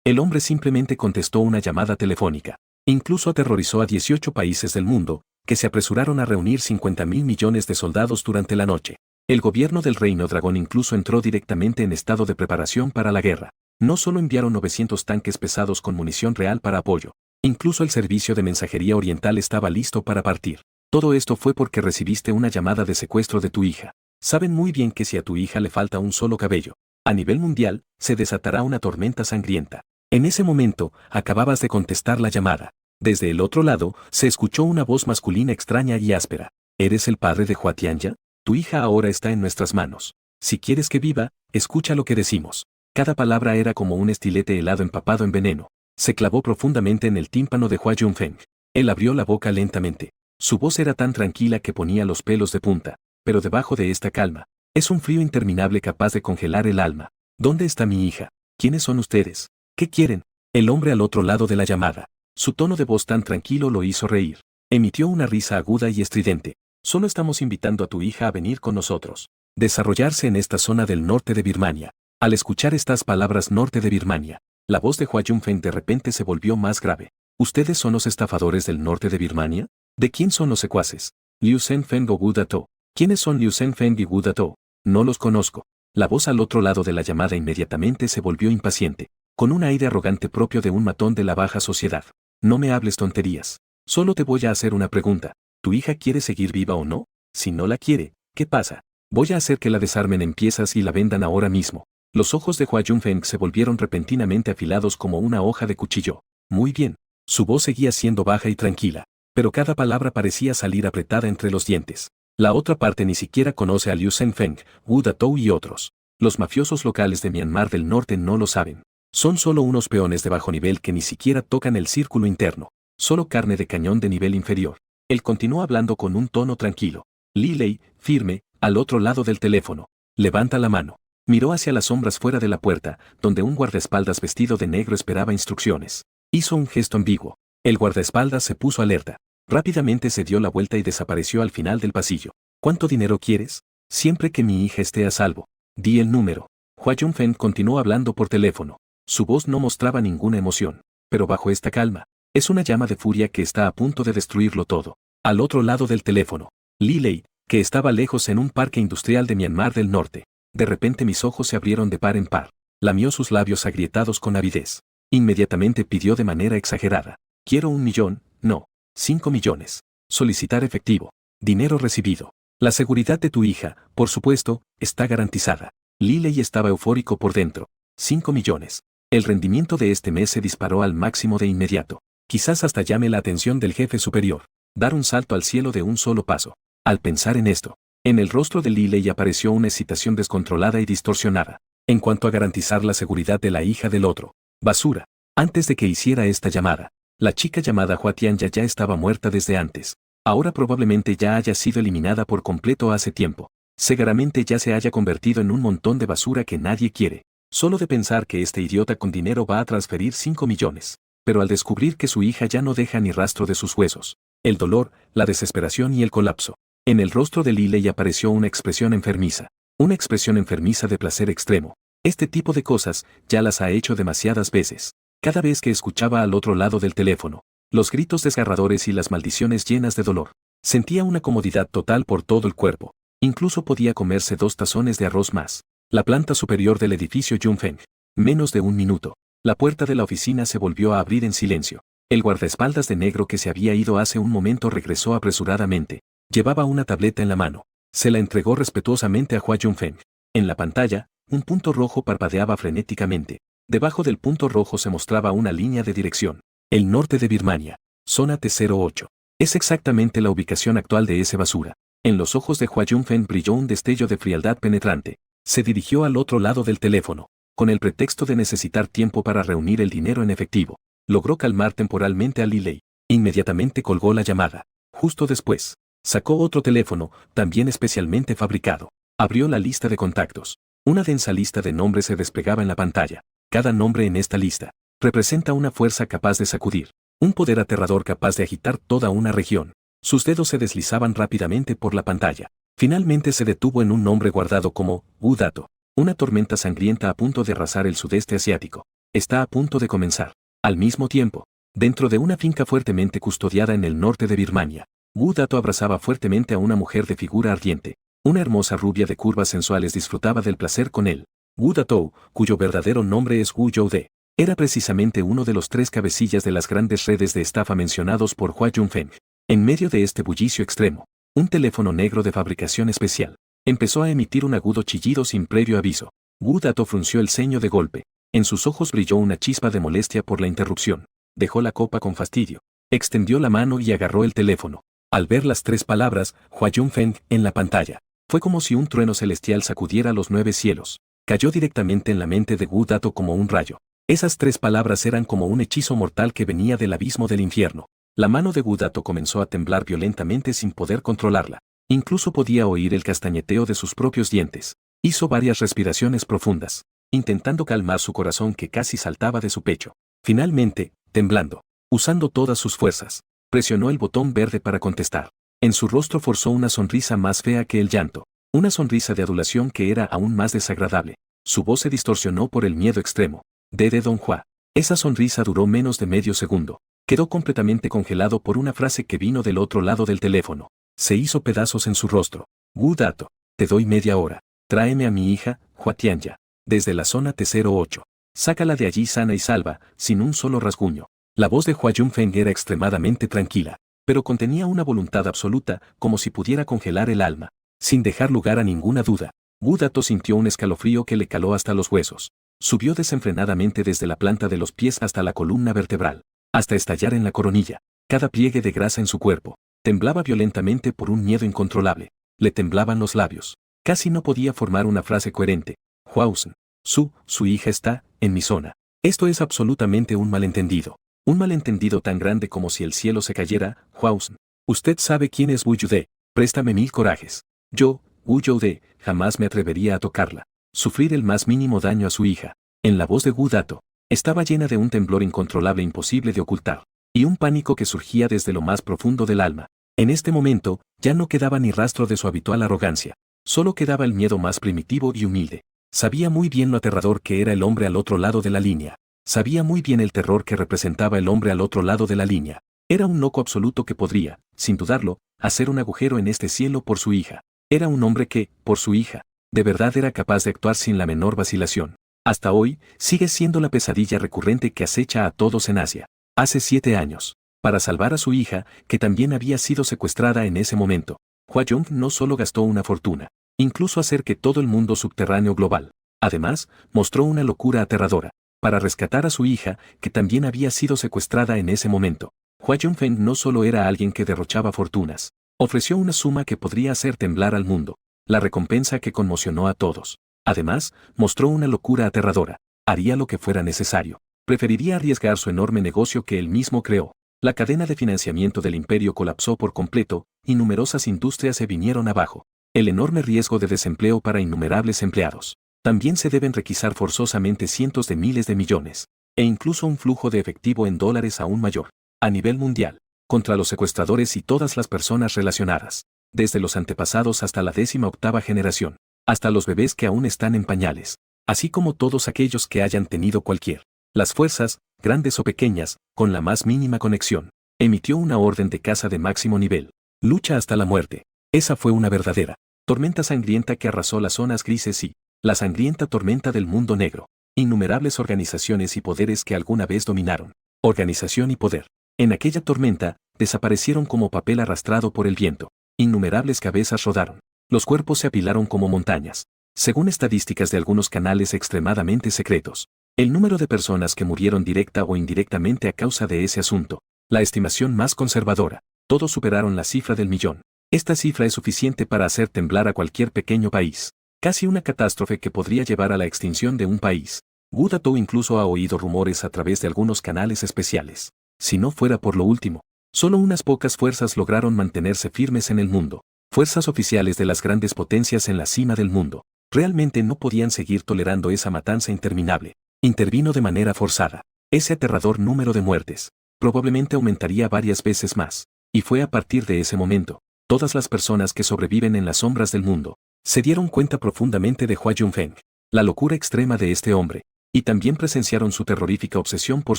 El hombre simplemente contestó una llamada telefónica. Incluso aterrorizó a 18 países del mundo, que se apresuraron a reunir 50.000 millones de soldados durante la noche. El gobierno del Reino Dragón incluso entró directamente en estado de preparación para la guerra. No solo enviaron 900 tanques pesados con munición real para apoyo, incluso el servicio de mensajería oriental estaba listo para partir. Todo esto fue porque recibiste una llamada de secuestro de tu hija. Saben muy bien que si a tu hija le falta un solo cabello, a nivel mundial, se desatará una tormenta sangrienta. En ese momento, acababas de contestar la llamada. Desde el otro lado, se escuchó una voz masculina extraña y áspera. ¿Eres el padre de Hua Tianya? Tu hija ahora está en nuestras manos. Si quieres que viva, escucha lo que decimos. Cada palabra era como un estilete helado empapado en veneno. Se clavó profundamente en el tímpano de Hua Junfeng. Él abrió la boca lentamente. Su voz era tan tranquila que ponía los pelos de punta, pero debajo de esta calma, es un frío interminable capaz de congelar el alma. ¿Dónde está mi hija? ¿Quiénes son ustedes? ¿Qué quieren? El hombre al otro lado de la llamada. Su tono de voz tan tranquilo lo hizo reír. Emitió una risa aguda y estridente. Solo estamos invitando a tu hija a venir con nosotros. Desarrollarse en esta zona del norte de Birmania. Al escuchar estas palabras norte de Birmania, la voz de Hua Junfeng de repente se volvió más grave. ¿Ustedes son los estafadores del norte de Birmania? ¿De quién son los secuaces? Liu Zhenfeng o Wu Dato. ¿Quiénes son Liu Zhenfeng y Wu Dato? No los conozco. La voz al otro lado de la llamada inmediatamente se volvió impaciente, con un aire arrogante propio de un matón de la baja sociedad. No me hables tonterías. Solo te voy a hacer una pregunta. ¿Tu hija quiere seguir viva o no? Si no la quiere, ¿qué pasa? Voy a hacer que la desarmen en piezas y la vendan ahora mismo. Los ojos de Hua Junfeng se volvieron repentinamente afilados como una hoja de cuchillo. Muy bien. Su voz seguía siendo baja y tranquila, pero cada palabra parecía salir apretada entre los dientes. La otra parte ni siquiera conoce a Liu Zhenfeng, Wu Datou y otros. Los mafiosos locales de Myanmar del Norte no lo saben. Son solo unos peones de bajo nivel que ni siquiera tocan el círculo interno. Solo carne de cañón de nivel inferior. Él continuó hablando con un tono tranquilo. Li Lei, firme, al otro lado del teléfono. Levanta la mano. Miró hacia las sombras fuera de la puerta, donde un guardaespaldas vestido de negro esperaba instrucciones. Hizo un gesto ambiguo. El guardaespaldas se puso alerta. Rápidamente se dio la vuelta y desapareció al final del pasillo. ¿Cuánto dinero quieres? Siempre que mi hija esté a salvo. Di el número. Hua Junfeng continuó hablando por teléfono. Su voz no mostraba ninguna emoción, pero bajo esta calma, es una llama de furia que está a punto de destruirlo todo. Al otro lado del teléfono, Li Lei, que estaba lejos en un parque industrial de Myanmar del Norte. De repente mis ojos se abrieron de par en par. Lamió sus labios agrietados con avidez. Inmediatamente pidió de manera exagerada. Quiero 1 millón, no, 5 millones. Solicitar efectivo. Dinero recibido. La seguridad de tu hija, por supuesto, está garantizada. Li Lei estaba eufórico por dentro. 5 millones. El rendimiento de este mes se disparó al máximo de inmediato. Quizás hasta llame la atención del jefe superior. Dar un salto al cielo de un solo paso. Al pensar en esto, en el rostro de Li Lei apareció una excitación descontrolada y distorsionada. En cuanto a garantizar la seguridad de la hija del otro. Basura. Antes de que hiciera esta llamada, la chica llamada Hua Tianya ya estaba muerta desde antes. Ahora probablemente ya haya sido eliminada por completo hace tiempo. Seguramente ya se haya convertido en un montón de basura que nadie quiere. Solo de pensar que este idiota con dinero va a transferir 5 millones. Pero al descubrir que su hija ya no deja ni rastro de sus huesos, el dolor, la desesperación y el colapso. En el rostro de Li Lei apareció una expresión enfermiza. Una expresión enfermiza de placer extremo. Este tipo de cosas ya las ha hecho demasiadas veces. Cada vez que escuchaba al otro lado del teléfono, los gritos desgarradores y las maldiciones llenas de dolor, sentía una comodidad total por todo el cuerpo. Incluso podía comerse 2 tazones de arroz más. La planta superior del edificio Junfeng. Menos de 1 minuto. La puerta de la oficina se volvió a abrir en silencio. El guardaespaldas de negro que se había ido hace un momento regresó apresuradamente. Llevaba una tableta en la mano. Se la entregó respetuosamente a Hua Junfeng. En la pantalla, un punto rojo parpadeaba frenéticamente. Debajo del punto rojo se mostraba una línea de dirección. El norte de Birmania. Zona T08. Es exactamente la ubicación actual de ese basura. En los ojos de Hua Junfeng brilló un destello de frialdad penetrante. Se dirigió al otro lado del teléfono. Con el pretexto de necesitar tiempo para reunir el dinero en efectivo, logró calmar temporalmente a Li Lei. Inmediatamente colgó la llamada. Justo después, sacó otro teléfono, también especialmente fabricado. Abrió la lista de contactos. Una densa lista de nombres se desplegaba en la pantalla. Cada nombre en esta lista representa una fuerza capaz de sacudir, un poder aterrador capaz de agitar toda una región. Sus dedos se deslizaban rápidamente por la pantalla. Finalmente se detuvo en un nombre guardado como Wu Dato, una tormenta sangrienta a punto de arrasar el sudeste asiático. Está a punto de comenzar. Al mismo tiempo, dentro de una finca fuertemente custodiada en el norte de Birmania, Wu Dato abrazaba fuertemente a una mujer de figura ardiente. Una hermosa rubia de curvas sensuales disfrutaba del placer con él. Wu Dato, cuyo verdadero nombre es Wu Youde, era precisamente uno de los 3 cabecillas de las grandes redes de estafa mencionados por Hua Junfeng. En medio de este bullicio extremo, un teléfono negro de fabricación especial empezó a emitir un agudo chillido sin previo aviso. Wu Dato frunció el ceño de golpe. En sus ojos brilló una chispa de molestia por la interrupción. Dejó la copa con fastidio. Extendió la mano y agarró el teléfono. Al ver las 3 palabras, Hua Junfeng, en la pantalla, fue como si un trueno celestial sacudiera los 9 cielos. Cayó directamente en la mente de Wu Dato como un rayo. Esas 3 palabras eran como un hechizo mortal que venía del abismo del infierno. La mano de Wu Dato comenzó a temblar violentamente sin poder controlarla. Incluso podía oír el castañeteo de sus propios dientes. Hizo varias respiraciones profundas, intentando calmar su corazón que casi saltaba de su pecho. Finalmente, temblando, usando todas sus fuerzas, presionó el botón verde para contestar. En su rostro forzó una sonrisa más fea que el llanto, una sonrisa de adulación que era aún más desagradable. Su voz se distorsionó por el miedo extremo. De Don Hua. Esa sonrisa duró menos de medio segundo. Quedó completamente congelado por una frase que vino del otro lado del teléfono. Se hizo pedazos en su rostro. Wu Dato, te doy media hora. Tráeme a mi hija, Hua Tianya, desde la zona T08. Sácala de allí sana y salva, sin un solo rasguño. La voz de Hua Junfeng era extremadamente tranquila, pero contenía una voluntad absoluta, como si pudiera congelar el alma. Sin dejar lugar a ninguna duda, Wu Dato sintió un escalofrío que le caló hasta los huesos. Subió desenfrenadamente desde la planta de los pies hasta la columna vertebral, hasta estallar en la coronilla. Cada pliegue de grasa en su cuerpo temblaba violentamente por un miedo incontrolable. Le temblaban los labios. Casi no podía formar una frase coherente. Huauzhen, su hija está en mi zona. Esto es absolutamente un malentendido. Un malentendido tan grande como si el cielo se cayera. Huauzhen, usted sabe quién es Wu Youde. Préstame 1000 corajes. Yo, Wu Youde, jamás me atrevería a tocarla. Sufrir el más mínimo daño a su hija. En la voz de Wu Dato estaba llena de un temblor incontrolable imposible de ocultar, y un pánico que surgía desde lo más profundo del alma. En este momento, ya no quedaba ni rastro de su habitual arrogancia. Solo quedaba el miedo más primitivo y humilde. Sabía muy bien lo aterrador que era el hombre al otro lado de la línea. Sabía muy bien el terror que representaba el hombre al otro lado de la línea. Era un loco absoluto que podría, sin dudarlo, hacer un agujero en este cielo por su hija. Era un hombre que, por su hija, de verdad era capaz de actuar sin la menor vacilación. Hasta hoy, sigue siendo la pesadilla recurrente que acecha a todos en Asia. Hace 7 años, para salvar a su hija, que también había sido secuestrada en ese momento, Hua Jung no solo gastó una fortuna, incluso hacer que todo el mundo subterráneo global. Además, mostró una locura aterradora, para rescatar a su hija, que también había sido secuestrada en ese momento. Hua Junfeng no solo era alguien que derrochaba fortunas, ofreció una suma que podría hacer temblar al mundo, la recompensa que conmocionó a todos. Además, mostró una locura aterradora, haría lo que fuera necesario. Preferiría arriesgar su enorme negocio que él mismo creó. La cadena de financiamiento del imperio colapsó por completo, y numerosas industrias se vinieron abajo. El enorme riesgo de desempleo para innumerables empleados. También se deben requisar forzosamente cientos de miles de millones, e incluso un flujo de efectivo en dólares aún mayor, a nivel mundial, contra los secuestradores y todas las personas relacionadas, desde los antepasados hasta la 18ª generación, hasta los bebés que aún están en pañales, así como todos aquellos que hayan tenido cualquier, las fuerzas, grandes o pequeñas, con la más mínima conexión, emitió una orden de caza de máximo nivel, lucha hasta la muerte. Esa fue una verdadera tormenta sangrienta que arrasó las zonas grises y la sangrienta tormenta del mundo negro. Innumerables organizaciones y poderes que alguna vez dominaron. Organización y poder. En aquella tormenta, desaparecieron como papel arrastrado por el viento. Innumerables cabezas rodaron. Los cuerpos se apilaron como montañas. Según estadísticas de algunos canales extremadamente secretos, el número de personas que murieron directa o indirectamente a causa de ese asunto, la estimación más conservadora, todos superaron la cifra del millón. Esta cifra es suficiente para hacer temblar a cualquier pequeño país. Casi una catástrofe que podría llevar a la extinción de un país. Wu Dato incluso ha oído rumores a través de algunos canales especiales. Si no fuera por lo último, solo unas pocas fuerzas lograron mantenerse firmes en el mundo. Fuerzas oficiales de las grandes potencias en la cima del mundo. Realmente no podían seguir tolerando esa matanza interminable. Intervino de manera forzada. Ese aterrador número de muertes probablemente aumentaría varias veces más. Y fue a partir de ese momento, todas las personas que sobreviven en las sombras del mundo se dieron cuenta profundamente de Hua Junfeng, la locura extrema de este hombre, Y también presenciaron su terrorífica obsesión por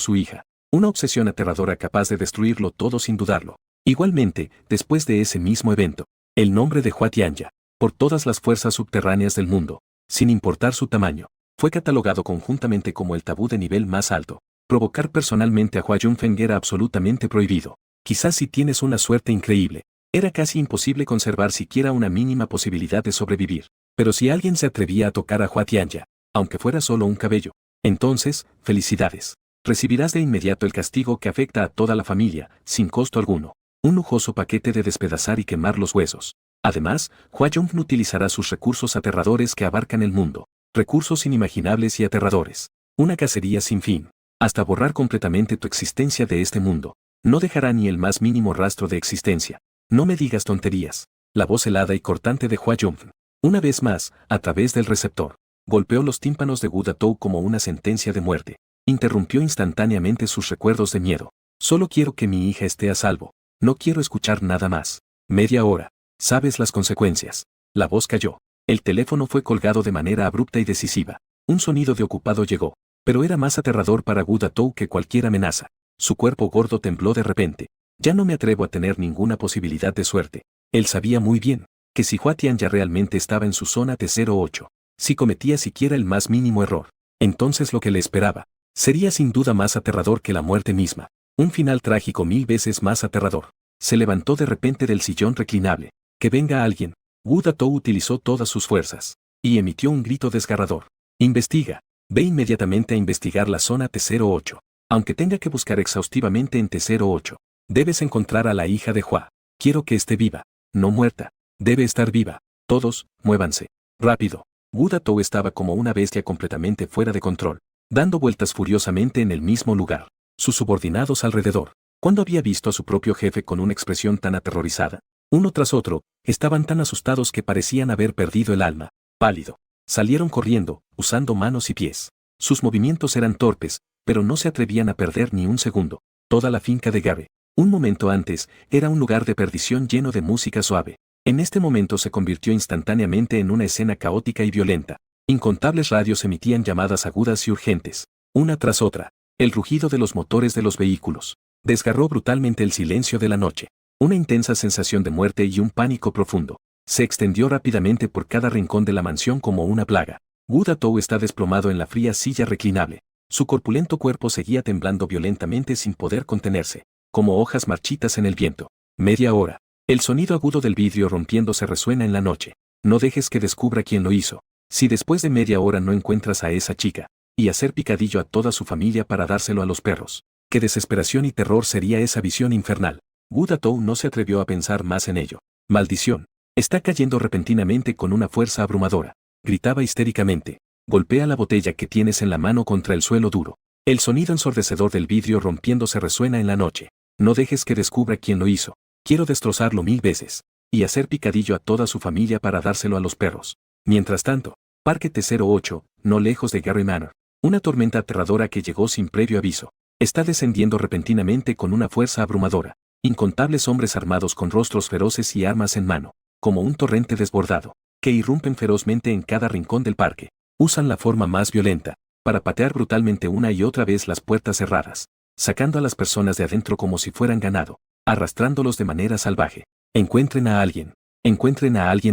su hija. Una obsesión aterradora capaz de destruirlo todo sin dudarlo. Igualmente, después de ese mismo evento, el nombre de Hua Tianya, por todas las fuerzas subterráneas del mundo, sin importar su tamaño, fue catalogado conjuntamente como el tabú de nivel más alto. Provocar personalmente a Hua Yunfeng era absolutamente prohibido. Quizás si tienes una suerte increíble, era casi imposible conservar siquiera una mínima posibilidad de sobrevivir. Pero si alguien se atrevía a tocar a Hua Tianya, aunque fuera solo un cabello, entonces, felicidades. Recibirás de inmediato el castigo que afecta a toda la familia, sin costo alguno. Un lujoso paquete de despedazar y quemar los huesos. Además, Hua Yunfeng utilizará sus recursos aterradores que abarcan el mundo. Recursos inimaginables y aterradores. Una cacería sin fin. Hasta borrar completamente tu existencia de este mundo. No dejará ni el más mínimo rastro de existencia. No me digas tonterías. La voz helada y cortante de Hua Yunfeng, una vez más, a través del receptor, golpeó los tímpanos de Wu Datou como una sentencia de muerte. Interrumpió instantáneamente sus recuerdos de miedo. Solo quiero que mi hija esté a salvo. No quiero escuchar nada más. Media hora. Sabes las consecuencias. La voz cayó. El teléfono fue colgado de manera abrupta y decisiva. Un sonido de ocupado llegó. Pero era más aterrador para Wu Datou que cualquier amenaza. Su cuerpo gordo tembló de repente. Ya no me atrevo a tener ninguna posibilidad de suerte. Él sabía muy bien que si Hua Tianya realmente estaba en su zona T08, si cometía siquiera el más mínimo error, entonces lo que le esperaba sería sin duda más aterrador que la muerte misma. Un final trágico 1000 veces más aterrador. Se levantó de repente del sillón reclinable. Que venga alguien. Wu Datou utilizó todas sus fuerzas y emitió un grito desgarrador. Investiga. Ve inmediatamente a investigar la zona T08. Aunque tenga que buscar exhaustivamente en T08. Debes encontrar a la hija de Hua. Quiero que esté viva, no muerta. Debe estar viva. Todos, muévanse. Rápido. Wu Datou estaba como una bestia completamente fuera de control, dando vueltas furiosamente en el mismo lugar. Sus subordinados alrededor. ¿Cuándo había visto a su propio jefe con una expresión tan aterrorizada? Uno tras otro, estaban tan asustados que parecían haber perdido el alma. Pálido. Salieron corriendo, usando manos y pies. Sus movimientos eran torpes, pero no se atrevían a perder ni un segundo. Toda la finca de Gare, un momento antes, era un lugar de perdición lleno de música suave. En este momento se convirtió instantáneamente en una escena caótica y violenta. Incontables radios emitían llamadas agudas y urgentes, una tras otra. El rugido de los motores de los vehículos desgarró brutalmente el silencio de la noche. Una intensa sensación de muerte y un pánico profundo se extendió rápidamente por cada rincón de la mansión como una plaga. Wu Datou está desplomado en la fría silla reclinable. Su corpulento cuerpo seguía temblando violentamente sin poder contenerse, como hojas marchitas en el viento. Media hora. El sonido agudo del vidrio rompiéndose resuena en la noche. No dejes que descubra quién lo hizo. Si después de media hora no encuentras a esa chica, y hacer picadillo a toda su familia para dárselo a los perros, qué desesperación y terror sería esa visión infernal. Wu Datou no se atrevió a pensar más en ello. Maldición. Está cayendo repentinamente con una fuerza abrumadora. Gritaba histéricamente. Golpea la botella que tienes en la mano contra el suelo duro. El sonido ensordecedor del vidrio rompiéndose resuena en la noche. No dejes que descubra quién lo hizo. Quiero destrozarlo 1000 veces. Y hacer picadillo a toda su familia para dárselo a los perros. Mientras tanto, Parque T08, no lejos de Gary Manor. Una tormenta aterradora que llegó sin previo aviso. Está descendiendo repentinamente con una fuerza abrumadora. Incontables hombres armados con rostros feroces y armas en mano, como un torrente desbordado, que irrumpen ferozmente en cada rincón del parque. Usan la forma más violenta, para patear brutalmente una y otra vez las puertas cerradas, sacando a las personas de adentro como si fueran ganado, arrastrándolos de manera salvaje. Encuentren a alguien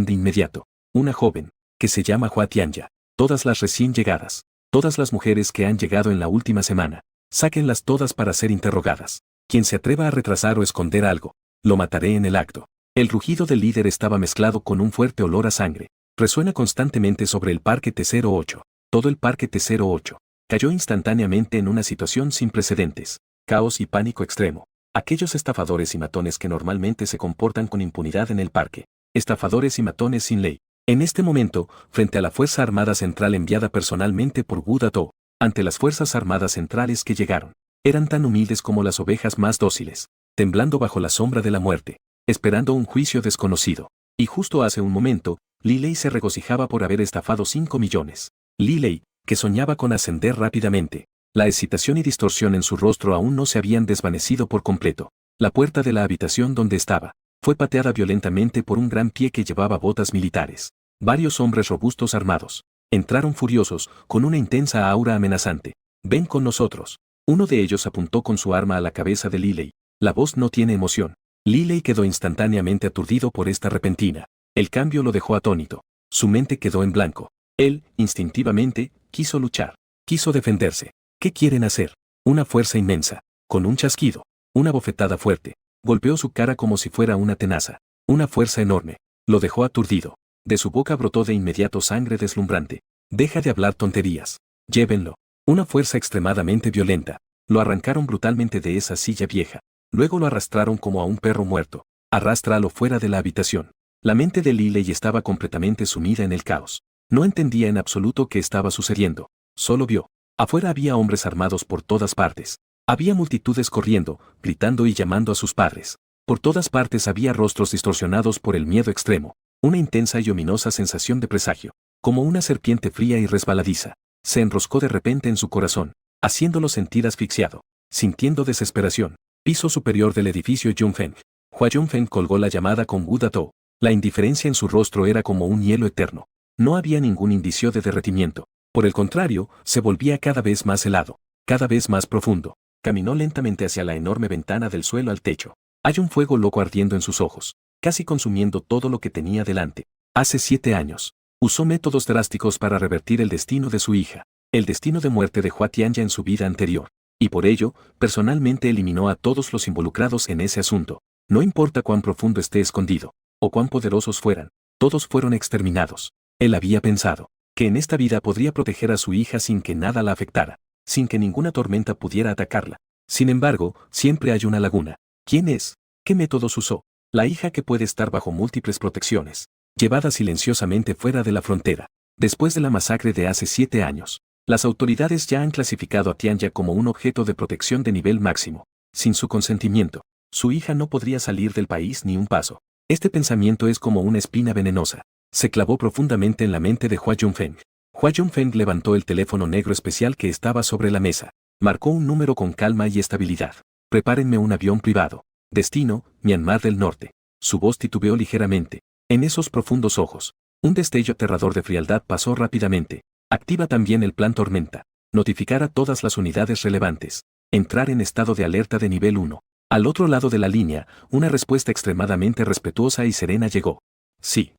de inmediato. Una joven, que se llama Hua Tianya. Todas las recién llegadas, todas las mujeres que han llegado en la última semana, sáquenlas todas para ser interrogadas. Quien se atreva a retrasar o esconder algo, lo mataré en el acto. El rugido del líder estaba mezclado con un fuerte olor a sangre. Resuena constantemente sobre el parque T08. Todo el parque T08 cayó instantáneamente en una situación sin precedentes. Caos y pánico extremo. Aquellos estafadores y matones que normalmente se comportan con impunidad en el parque. Estafadores y matones sin ley. En este momento, frente a la Fuerza Armada Central enviada personalmente por Wu Datou, ante las Fuerzas Armadas Centrales que llegaron, eran tan humildes como las ovejas más dóciles, temblando bajo la sombra de la muerte, esperando un juicio desconocido. Y justo hace un momento, Li Lei se regocijaba por haber estafado 5 millones. Li Lei, que soñaba con ascender rápidamente. La excitación y distorsión en su rostro aún no se habían desvanecido por completo. La puerta de la habitación donde estaba fue pateada violentamente por un gran pie que llevaba botas militares. Varios hombres robustos armados Entraron furiosos, con una intensa aura amenazante. «Ven con nosotros». Uno de ellos apuntó con su arma a la cabeza de Liley. La voz no tiene emoción. Liley quedó instantáneamente aturdido por esta repentina. El cambio lo dejó atónito. Su mente quedó en blanco. Él, instintivamente, quiso luchar. Quiso defenderse. ¿Qué quieren hacer? Una fuerza inmensa. Con un chasquido. Una bofetada fuerte. Golpeó su cara como si fuera una tenaza. Una fuerza enorme. Lo dejó aturdido. De su boca brotó de inmediato sangre deslumbrante. «Deja de hablar tonterías. Llévenlo». Una fuerza extremadamente violenta. Lo arrancaron brutalmente de esa silla vieja. Luego lo arrastraron como a un perro muerto. Arrástralo fuera de la habitación. La mente de Liley estaba completamente sumida en el caos. No entendía en absoluto qué estaba sucediendo. Solo vio. Afuera había hombres armados por todas partes. Había multitudes corriendo, gritando y llamando a sus padres. Por todas partes había rostros distorsionados por el miedo extremo. Una intensa y ominosa sensación de presagio. Como una serpiente fría y resbaladiza. Se enroscó de repente en su corazón, haciéndolo sentir asfixiado. Sintiendo desesperación. Piso superior del edificio Junfeng. Hua Junfeng colgó la llamada con Wu Datou. La indiferencia en su rostro era como un hielo eterno. No había ningún indicio de derretimiento. Por el contrario, se volvía cada vez más helado, cada vez más profundo. Caminó lentamente hacia la enorme ventana del suelo al techo. Hay un fuego loco ardiendo en sus ojos, casi consumiendo todo lo que tenía delante. Hace 7 años. Usó métodos drásticos para revertir el destino de su hija, el destino de muerte de Hua Tianya en su vida anterior. Y por ello, personalmente eliminó a todos los involucrados en ese asunto. No importa cuán profundo esté escondido, o cuán poderosos fueran, todos fueron exterminados. Él había pensado que en esta vida podría proteger a su hija sin que nada la afectara, sin que ninguna tormenta pudiera atacarla. Sin embargo, siempre hay una laguna. ¿Quién es? ¿Qué métodos usó? La hija que puede estar bajo múltiples protecciones, llevada silenciosamente fuera de la frontera. Después de la masacre de hace 7 años, las autoridades ya han clasificado a Tianya como un objeto de protección de nivel máximo. Sin su consentimiento, su hija no podría salir del país ni un paso. Este pensamiento es como una espina venenosa. Se clavó profundamente en la mente de Hua Junfeng. Hua Junfeng levantó el teléfono negro especial que estaba sobre la mesa. Marcó un número con calma y estabilidad. «Prepárenme un avión privado. Destino, Myanmar del Norte». Su voz titubeó ligeramente. En esos profundos ojos, un destello aterrador de frialdad pasó rápidamente. «Activa también el plan Tormenta. Notificar a todas las unidades relevantes. Entrar en estado de alerta de nivel 1. Al otro lado de la línea, una respuesta extremadamente respetuosa y serena llegó. «Sí.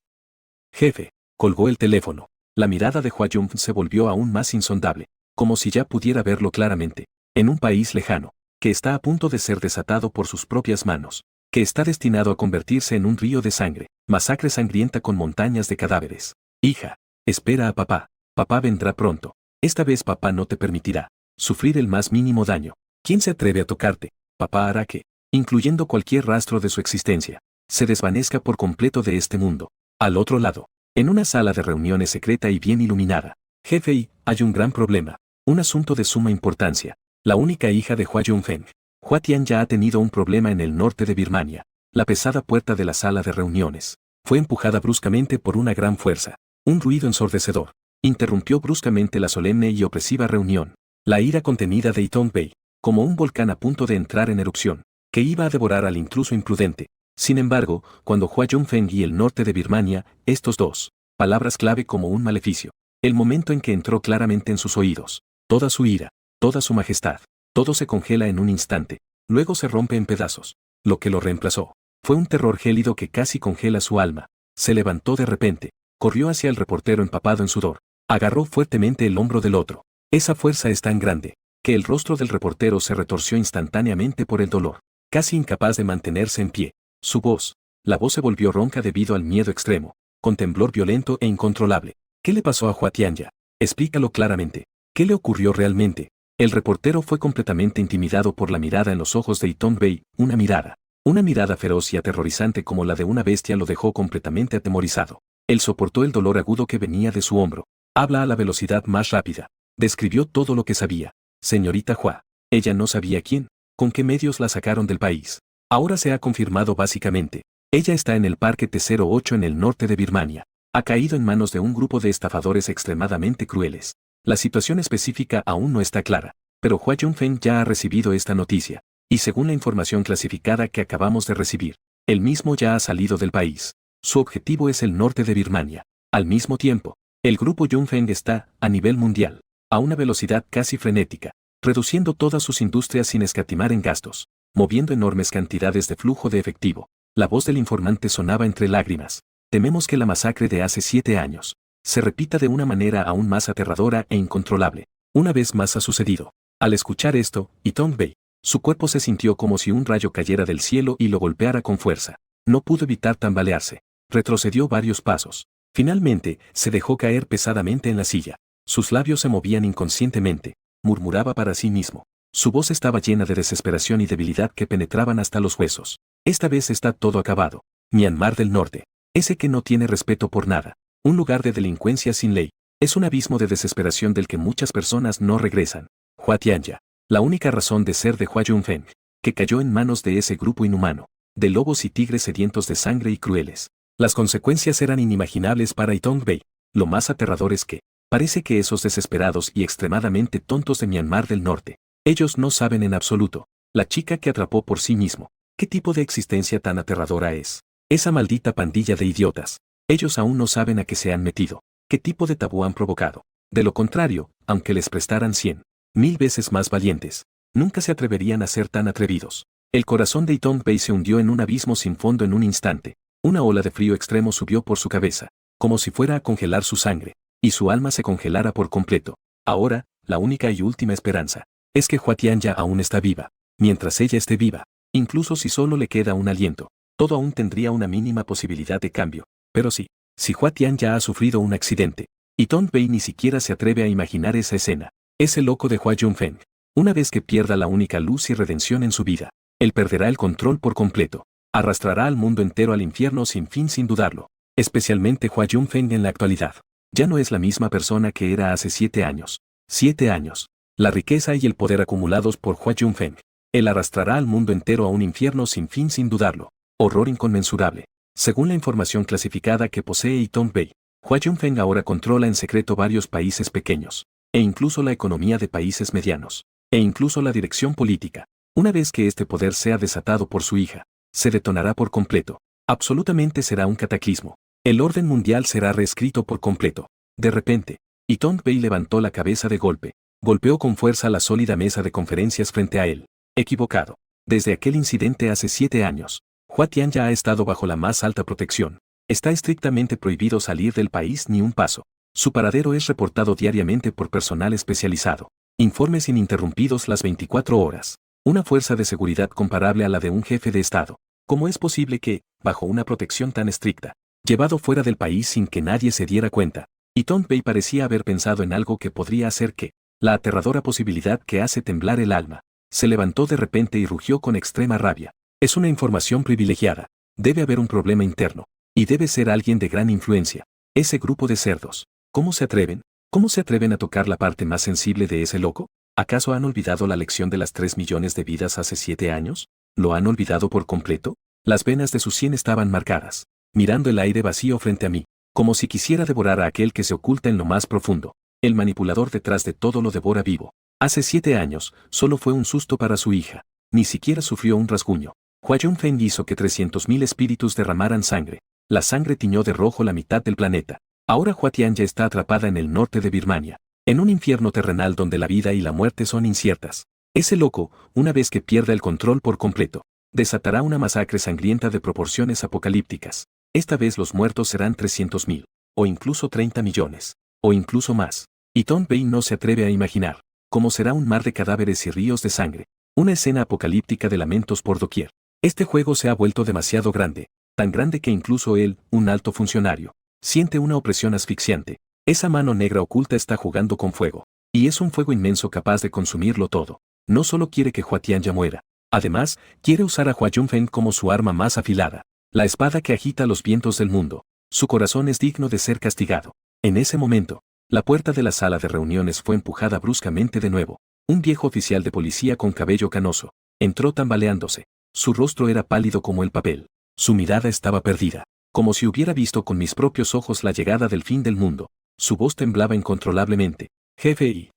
Jefe». Colgó el teléfono. La mirada de Hua Junfeng se volvió aún más insondable, como si ya pudiera verlo claramente. En un país lejano, que está a punto de ser desatado por sus propias manos, que está destinado a convertirse en un río de sangre, masacre sangrienta con montañas de cadáveres. «Hija, espera a papá. Papá vendrá pronto. Esta vez papá no te permitirá sufrir el más mínimo daño. ¿Quién se atreve a tocarte? Papá hará que, incluyendo cualquier rastro de su existencia, se desvanezca por completo de este mundo». Al otro lado, en una sala de reuniones secreta y bien iluminada. «Jefe, hay un gran problema. Un asunto de suma importancia. La única hija de Hua Junfeng, Hua Tianya, ha tenido un problema en el norte de Birmania». La pesada puerta de la sala de reuniones fue empujada bruscamente por una gran fuerza. Un ruido ensordecedor interrumpió bruscamente la solemne y opresiva reunión. La ira contenida de Itong Bei, como un volcán a punto de entrar en erupción, que iba a devorar al intruso imprudente. Sin embargo, cuando Hua Junfeng y el norte de Birmania, estos dos palabras clave como un maleficio, el momento en que entró claramente en sus oídos, toda su ira, toda su majestad, todo se congela en un instante, luego se rompe en pedazos. Lo que lo reemplazó fue un terror gélido que casi congela su alma. Se levantó de repente, corrió hacia el reportero empapado en sudor, agarró fuertemente el hombro del otro. Esa fuerza es tan grande, que el rostro del reportero se retorció instantáneamente por el dolor, casi incapaz de mantenerse en pie. Su voz, la voz se volvió ronca debido al miedo extremo, con temblor violento e incontrolable. «¿Qué le pasó a Hua Tianya? Explícalo claramente. ¿Qué le ocurrió realmente?» El reportero fue completamente intimidado por la mirada en los ojos de Itong Bei. Una mirada feroz y aterrorizante como la de una bestia lo dejó completamente atemorizado. Él soportó el dolor agudo que venía de su hombro. «Habla a la velocidad más rápida». Describió todo lo que sabía. «Señorita Hua, ella no sabía quién, con qué medios la sacaron del país. Ahora se ha confirmado básicamente. Ella está en el Parque T-08 en el norte de Birmania. Ha caído en manos de un grupo de estafadores extremadamente crueles. La situación específica aún no está clara, pero Hua Junfeng ya ha recibido esta noticia, y según la información clasificada que acabamos de recibir, él mismo ya ha salido del país. Su objetivo es el norte de Birmania. Al mismo tiempo, El grupo Yunfeng está, a nivel mundial, a una velocidad casi frenética, reduciendo todas sus industrias sin escatimar en gastos, moviendo enormes cantidades de flujo de efectivo. La voz del informante sonaba entre lágrimas. Tememos que la masacre de hace 7 años se repita de una manera aún más aterradora e incontrolable. Una vez más ha sucedido. Al escuchar esto, Itong Bei, su cuerpo se sintió como si un rayo cayera del cielo y lo golpeara con fuerza. No pudo evitar tambalearse. Retrocedió varios pasos. Finalmente, se dejó caer pesadamente en la silla. Sus labios se movían inconscientemente. Murmuraba para sí mismo. Su voz estaba llena de desesperación y debilidad que penetraban hasta los huesos. Esta vez está todo acabado. Myanmar del Norte. Ese que no tiene respeto por nada. Un lugar de delincuencia sin ley. Es un abismo de desesperación del que muchas personas no regresan. Hua Tianya. La única razón de ser de Hua Yunfeng, que cayó en manos de ese grupo inhumano, de lobos y tigres sedientos de sangre y crueles. Las consecuencias eran inimaginables para Itong Bei. Lo más aterrador es que, parece que esos desesperados y extremadamente tontos de Myanmar del Norte, ellos no saben en absoluto, la chica que atrapó por sí mismo, qué tipo de existencia tan aterradora es. Esa maldita pandilla de idiotas. Ellos aún no saben a qué se han metido, qué tipo de tabú han provocado. De lo contrario, aunque les prestaran 100.000 veces más valientes, nunca se atreverían a ser tan atrevidos. El corazón de Itong Bei se hundió en un abismo sin fondo en un instante. Una ola de frío extremo subió por su cabeza, como si fuera a congelar su sangre, y su alma se congelara por completo. Ahora, la única y última esperanza es que Hua Tianya aún está viva. Mientras ella esté viva, incluso si solo le queda un aliento, todo aún tendría una mínima posibilidad de cambio. Pero sí, si Hua Tianya ha sufrido un accidente, Itong Bei ni siquiera se atreve a imaginar esa escena. Ese loco de Hua Yunfeng, una vez que pierda la única luz y redención en su vida, él perderá el control por completo. Arrastrará al mundo entero al infierno sin fin sin dudarlo. Especialmente Hua Yunfeng en la actualidad. Ya no es la misma persona que era hace 7 años. 7 años. La riqueza y el poder acumulados por Hua Yunfeng. Él arrastrará al mundo entero a un infierno sin fin sin dudarlo. Horror inconmensurable. Según la información clasificada que posee Itong Bei, Hua Yunfeng ahora controla en secreto varios países pequeños, e incluso la economía de países medianos, e incluso la dirección política. Una vez que este poder sea desatado por su hija, se detonará por completo. Absolutamente será un cataclismo. El orden mundial será reescrito por completo. De repente, Itong Bei levantó la cabeza de golpe, golpeó con fuerza la sólida mesa de conferencias frente a él. Equivocado. Desde aquel incidente hace 7 años, Hua Tianya ha estado bajo la más alta protección. Está estrictamente prohibido salir del país ni un paso. Su paradero es reportado diariamente por personal especializado. Informes ininterrumpidos las 24 horas. Una fuerza de seguridad comparable a la de un jefe de Estado. ¿Cómo es posible que, bajo una protección tan estricta, llevado fuera del país sin que nadie se diera cuenta? Itong Bei parecía haber pensado en algo que podría hacer que, la aterradora posibilidad que hace temblar el alma. Se levantó de repente y rugió con extrema rabia. Es una información privilegiada. Debe haber un problema interno. Y debe ser alguien de gran influencia. Ese grupo de cerdos. ¿Cómo se atreven? ¿Cómo se atreven a tocar la parte más sensible de ese loco? ¿Acaso han olvidado la lección de las 3 millones de vidas hace 7 años? ¿Lo han olvidado por completo? Las venas de su sien estaban marcadas, mirando el aire vacío frente a mí, como si quisiera devorar a aquel que se oculta en lo más profundo. El manipulador detrás de todo lo devora vivo. Hace 7 años, solo fue un susto para su hija. Ni siquiera sufrió un rasguño. Hua Yunfeng hizo que 300.000 espíritus derramaran sangre. La sangre tiñó de rojo la mitad del planeta. Ahora Hua Tianya está atrapada en el norte de Birmania, en un infierno terrenal donde la vida y la muerte son inciertas. Ese loco, una vez que pierda el control por completo, desatará una masacre sangrienta de proporciones apocalípticas. Esta vez los muertos serán 300.000, o incluso 30 millones, o incluso más. Itong Bei no se atreve a imaginar cómo será un mar de cadáveres y ríos de sangre, una escena apocalíptica de lamentos por doquier. Este juego se ha vuelto demasiado grande, tan grande que incluso él, un alto funcionario, siente una opresión asfixiante. Esa mano negra oculta está jugando con fuego, y es un fuego inmenso capaz de consumirlo todo. No solo quiere que Hua Tianya muera, además, quiere usar a Hua Yunfeng como su arma más afilada, la espada que agita los vientos del mundo. Su corazón es digno de ser castigado. En ese momento, la puerta de la sala de reuniones fue empujada bruscamente de nuevo. Un viejo oficial de policía con cabello canoso entró tambaleándose. Su rostro era pálido como el papel. Su mirada estaba perdida, como si hubiera visto con mis propios ojos la llegada del fin del mundo. Su voz temblaba incontrolablemente. Jefe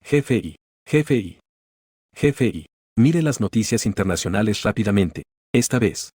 Jefe Jefe Jefe mire las noticias internacionales rápidamente. Esta vez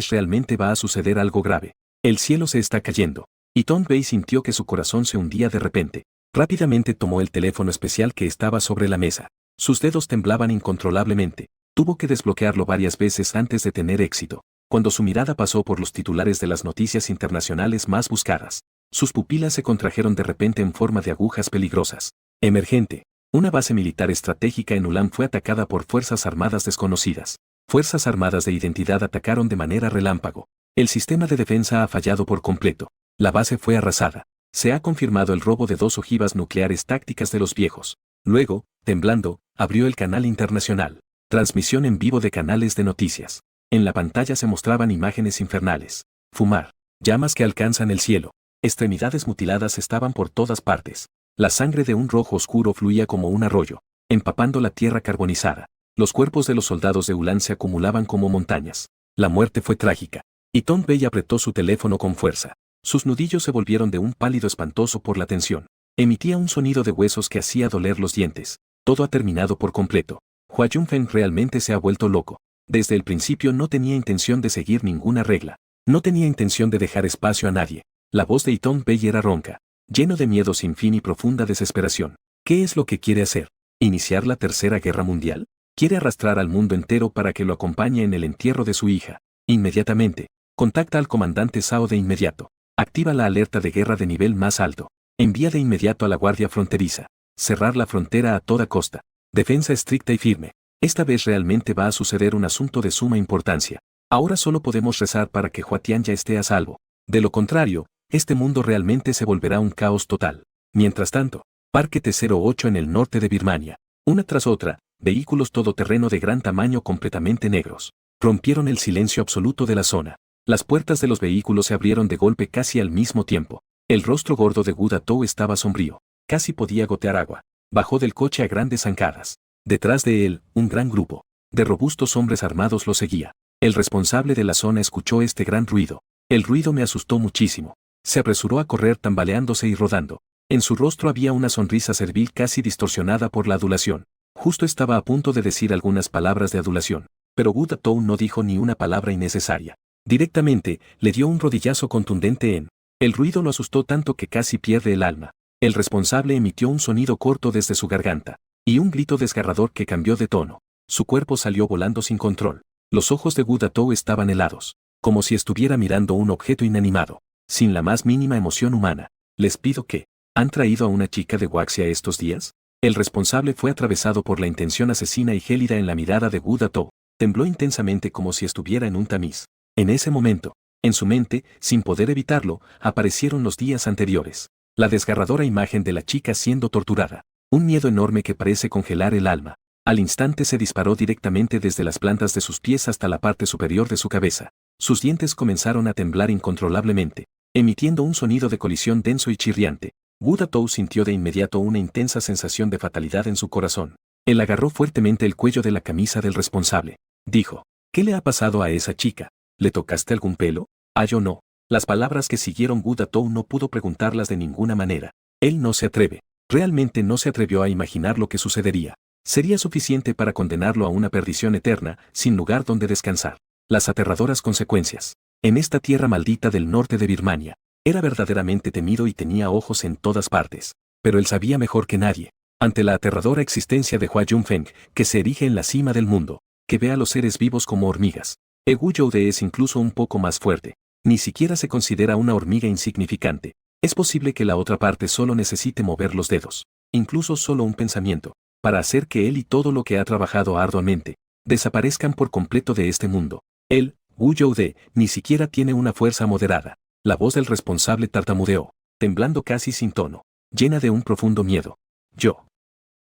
realmente va a suceder algo grave. El cielo se está cayendo. Y Tom Bay sintió que su corazón se hundía de repente. Rápidamente tomó el teléfono especial que estaba sobre la mesa. Sus dedos temblaban incontrolablemente. Tuvo que desbloquearlo varias veces antes de tener éxito. Cuando su mirada pasó por los titulares de las noticias internacionales más buscadas, sus pupilas se contrajeron de repente en forma de agujas peligrosas. Emergente. Una base militar estratégica en Ulam fue atacada por fuerzas armadas desconocidas. Fuerzas armadas de identidad atacaron de manera relámpago. El sistema de defensa ha fallado por completo. La base fue arrasada. Se ha confirmado el robo de 2 ojivas nucleares tácticas de los viejos. Luego, temblando, abrió el canal internacional. Transmisión en vivo de canales de noticias. En la pantalla se mostraban imágenes infernales. Fumar. Llamas que alcanzan el cielo. Extremidades mutiladas estaban por todas partes. La sangre de un rojo oscuro fluía como un arroyo, empapando la tierra carbonizada. Los cuerpos de los soldados de Ulan se acumulaban como montañas. La muerte fue trágica. Y Tom Bay apretó su teléfono con fuerza. Sus nudillos se volvieron de un pálido espantoso por la tensión. Emitía un sonido de huesos que hacía doler los dientes. Todo ha terminado por completo. Hua Junfeng realmente se ha vuelto loco. Desde el principio no tenía intención de seguir ninguna regla. No tenía intención de dejar espacio a nadie. La voz de Iton Bei era ronca, lleno de miedo sin fin y profunda desesperación. ¿Qué es lo que quiere hacer? ¿Iniciar la Tercera Guerra Mundial? Quiere arrastrar al mundo entero para que lo acompañe en el entierro de su hija. Inmediatamente. Contacta al comandante Sao de inmediato. Activa la alerta de guerra de nivel más alto. Envía de inmediato a la Guardia Fronteriza. Cerrar la frontera a toda costa. Defensa estricta y firme. Esta vez realmente va a suceder un asunto de suma importancia. Ahora solo podemos rezar para que Huatian ya esté a salvo. De lo contrario, este mundo realmente se volverá un caos total. Mientras tanto, Parque T-08 en el norte de Birmania. Una tras otra, vehículos todoterreno de gran tamaño completamente negros. Rompieron el silencio absoluto de la zona. Las puertas de los vehículos se abrieron de golpe casi al mismo tiempo. El rostro gordo de Gu Datou estaba sombrío. Casi podía gotear agua. Bajó del coche a grandes zancadas. Detrás de él, un gran grupo de robustos hombres armados lo seguía. El responsable de la zona escuchó este gran ruido. El ruido me asustó muchísimo. Se apresuró a correr tambaleándose y rodando. En su rostro había una sonrisa servil casi distorsionada por la adulación. Justo estaba a punto de decir algunas palabras de adulación, pero Gu Datou no dijo ni una palabra innecesaria. Directamente, le dio un rodillazo contundente en. El ruido lo asustó tanto que casi pierde el alma. El responsable emitió un sonido corto desde su garganta, y un grito desgarrador que cambió de tono. Su cuerpo salió volando sin control. Los ojos de Gu Datou estaban helados, como si estuviera mirando un objeto inanimado, sin la más mínima emoción humana. Les pido que, ¿han traído a una chica de Huaxia estos días? El responsable fue atravesado por la intención asesina y gélida en la mirada de Gu Datou. Tembló intensamente como si estuviera en un tamiz. En ese momento, en su mente, sin poder evitarlo, aparecieron los días anteriores. La desgarradora imagen de la chica siendo torturada. Un miedo enorme que parece congelar el alma. Al instante se disparó directamente desde las plantas de sus pies hasta la parte superior de su cabeza. Sus dientes comenzaron a temblar incontrolablemente, emitiendo un sonido de colisión denso y chirriante. Gu Datou sintió de inmediato una intensa sensación de fatalidad en su corazón. Él agarró fuertemente el cuello de la camisa del responsable. Dijo, ¿qué le ha pasado a esa chica? ¿Le tocaste algún pelo? Ah, yo no. Las palabras que siguieron Gu Datou no pudo preguntarlas de ninguna manera. Él no se atreve. Realmente no se atrevió a imaginar lo que sucedería. Sería suficiente para condenarlo a una perdición eterna, sin lugar donde descansar. Las aterradoras consecuencias. En esta tierra maldita del norte de Birmania, era verdaderamente temido y tenía ojos en todas partes. Pero él sabía mejor que nadie. Ante la aterradora existencia de Hua Junfeng, que se erige en la cima del mundo, que ve a los seres vivos como hormigas. Gu Youde es incluso un poco más fuerte. Ni siquiera se considera una hormiga insignificante. Es posible que la otra parte solo necesite mover los dedos, incluso solo un pensamiento, para hacer que él y todo lo que ha trabajado arduamente, desaparezcan por completo de este mundo. Él, Gu Youde, ni siquiera tiene una fuerza moderada. La voz del responsable tartamudeó, temblando casi sin tono, llena de un profundo miedo. Yo.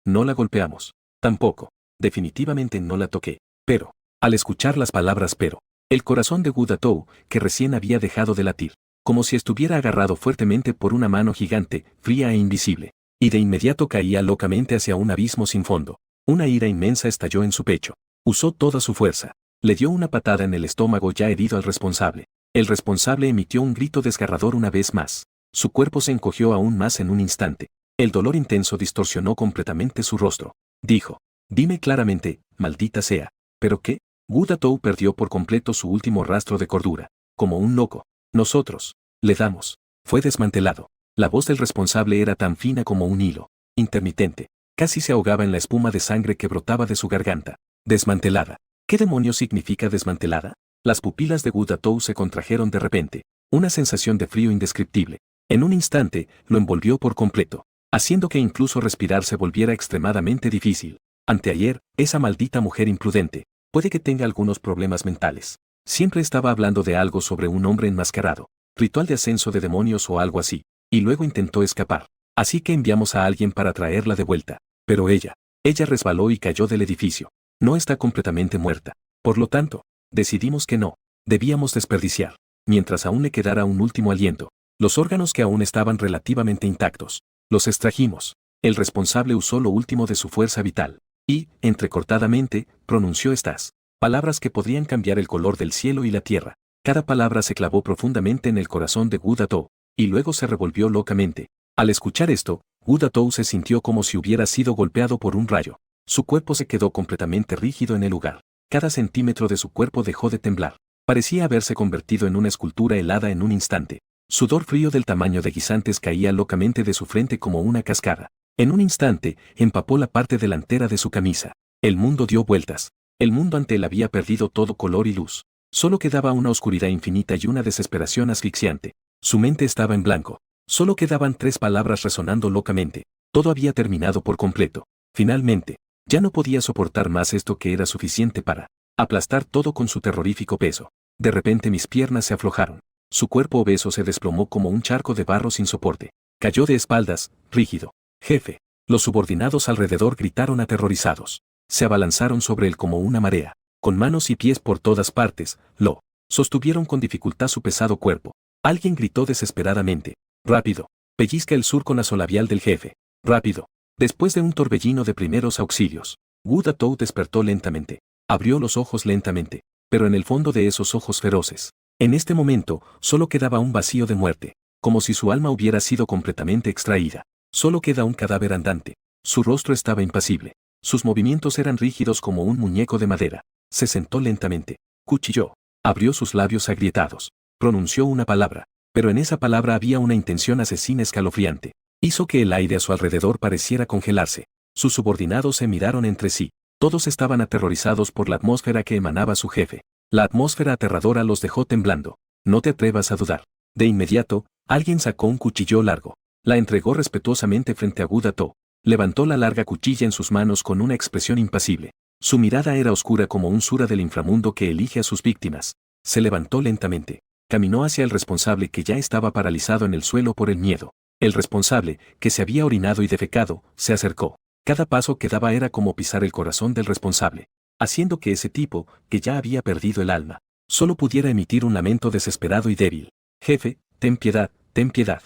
No la golpeamos. Tampoco. Definitivamente no la toqué. Pero, al escuchar las palabras pero, el corazón de Gu Datou, que recién había dejado de latir, como si estuviera agarrado fuertemente por una mano gigante, fría e invisible, y de inmediato caía locamente hacia un abismo sin fondo. Una ira inmensa estalló en su pecho. Usó toda su fuerza. Le dio una patada en el estómago ya herido al responsable. El responsable emitió un grito desgarrador una vez más. Su cuerpo se encogió aún más en un instante. El dolor intenso distorsionó completamente su rostro. Dijo, dime claramente, maldita sea. ¿Pero qué? Gu Datou perdió por completo su último rastro de cordura. Como un loco. Nosotros le damos Fue desmantelado. La voz del responsable era tan fina como un hilo, intermitente. Casi se ahogaba en la espuma de sangre que brotaba de su garganta. Desmantelada. ¿Qué demonios significa desmantelada? Las pupilas de Wu Datou se contrajeron de repente. Una sensación de frío indescriptible. En un instante, lo envolvió por completo, haciendo que incluso respirar se volviera extremadamente difícil. Anteayer, esa maldita mujer imprudente, puede que tenga algunos problemas mentales. Siempre estaba hablando de algo sobre un hombre enmascarado, ritual de ascenso de demonios o algo así, y luego intentó escapar. Así que enviamos a alguien para traerla de vuelta. Pero ella resbaló y cayó del edificio. No está completamente muerta. Por lo tanto, decidimos que no, debíamos desperdiciar, mientras aún le quedara un último aliento, los órganos que aún estaban relativamente intactos. Los extrajimos. El responsable usó lo último de su fuerza vital, y, entrecortadamente, pronunció estas palabras que podrían cambiar el color del cielo y la tierra. Cada palabra se clavó profundamente en el corazón de Wu Datou, y luego se revolvió locamente. Al escuchar esto, Wu Datou se sintió como si hubiera sido golpeado por un rayo. Su cuerpo se quedó completamente rígido en el lugar. Cada centímetro de su cuerpo dejó de temblar. Parecía haberse convertido en una escultura helada en un instante. Sudor frío del tamaño de guisantes caía locamente de su frente como una cascada. En un instante, empapó la parte delantera de su camisa. El mundo dio vueltas. El mundo ante él había perdido todo color y luz. Solo quedaba una oscuridad infinita y una desesperación asfixiante. Su mente estaba en blanco. Solo quedaban 3 palabras resonando locamente. Todo había terminado por completo. Finalmente, ya no podía soportar más esto que era suficiente para aplastar todo con su terrorífico peso. De repente mis piernas se aflojaron. Su cuerpo obeso se desplomó como un charco de barro sin soporte. Cayó de espaldas, rígido. Jefe. Los subordinados alrededor gritaron aterrorizados. Se abalanzaron sobre él como una marea. Con manos y pies por todas partes, lo sostuvieron con dificultad su pesado cuerpo. Alguien gritó desesperadamente. Rápido. Pellizca el surco nasolabial del jefe. Rápido. Después de un torbellino de primeros auxilios, Wu Datou despertó lentamente. Abrió los ojos lentamente, pero en el fondo de esos ojos feroces, en este momento, solo quedaba un vacío de muerte, como si su alma hubiera sido completamente extraída. Solo queda un cadáver andante. Su rostro estaba impasible. Sus movimientos eran rígidos como un muñeco de madera. Se sentó lentamente. Cuchilló. Abrió sus labios agrietados. Pronunció una palabra, pero en esa palabra había una intención asesina escalofriante. Hizo que el aire a su alrededor pareciera congelarse. Sus subordinados se miraron entre sí. Todos estaban aterrorizados por la atmósfera que emanaba su jefe. La atmósfera aterradora los dejó temblando. No te atrevas a dudar. De inmediato, alguien sacó un cuchillo largo. La entregó respetuosamente frente a Wu Datou. Levantó la larga cuchilla en sus manos con una expresión impasible. Su mirada era oscura como un sura del inframundo que elige a sus víctimas. Se levantó lentamente. Caminó hacia el responsable que ya estaba paralizado en el suelo por el miedo. El responsable, que se había orinado y defecado, se acercó. Cada paso que daba era como pisar el corazón del responsable, haciendo que ese tipo, que ya había perdido el alma, solo pudiera emitir un lamento desesperado y débil. Jefe, ten piedad, ten piedad.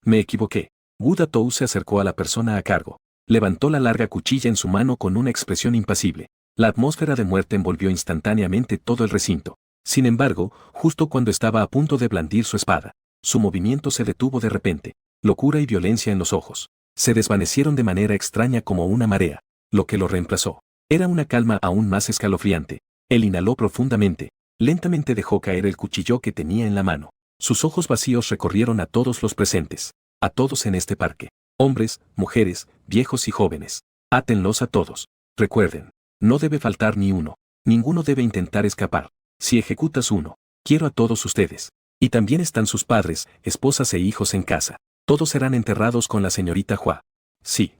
Me equivoqué. Wu Datou se acercó a la persona a cargo. Levantó la larga cuchilla en su mano con una expresión impasible. La atmósfera de muerte envolvió instantáneamente todo el recinto. Sin embargo, justo cuando estaba a punto de blandir su espada, su movimiento se detuvo de repente. Locura y violencia en los ojos. Se desvanecieron de manera extraña como una marea. Lo que lo reemplazó era una calma aún más escalofriante. Él inhaló profundamente. Lentamente dejó caer el cuchillo que tenía en la mano. Sus ojos vacíos recorrieron a todos los presentes. A todos en este parque. Hombres, mujeres, viejos y jóvenes. Átenlos a todos. Recuerden, no debe faltar ni uno. Ninguno debe intentar escapar. Si ejecutas uno, quiero a todos ustedes. Y también están sus padres, esposas e hijos en casa. Todos serán enterrados con la señorita Hua. Sí.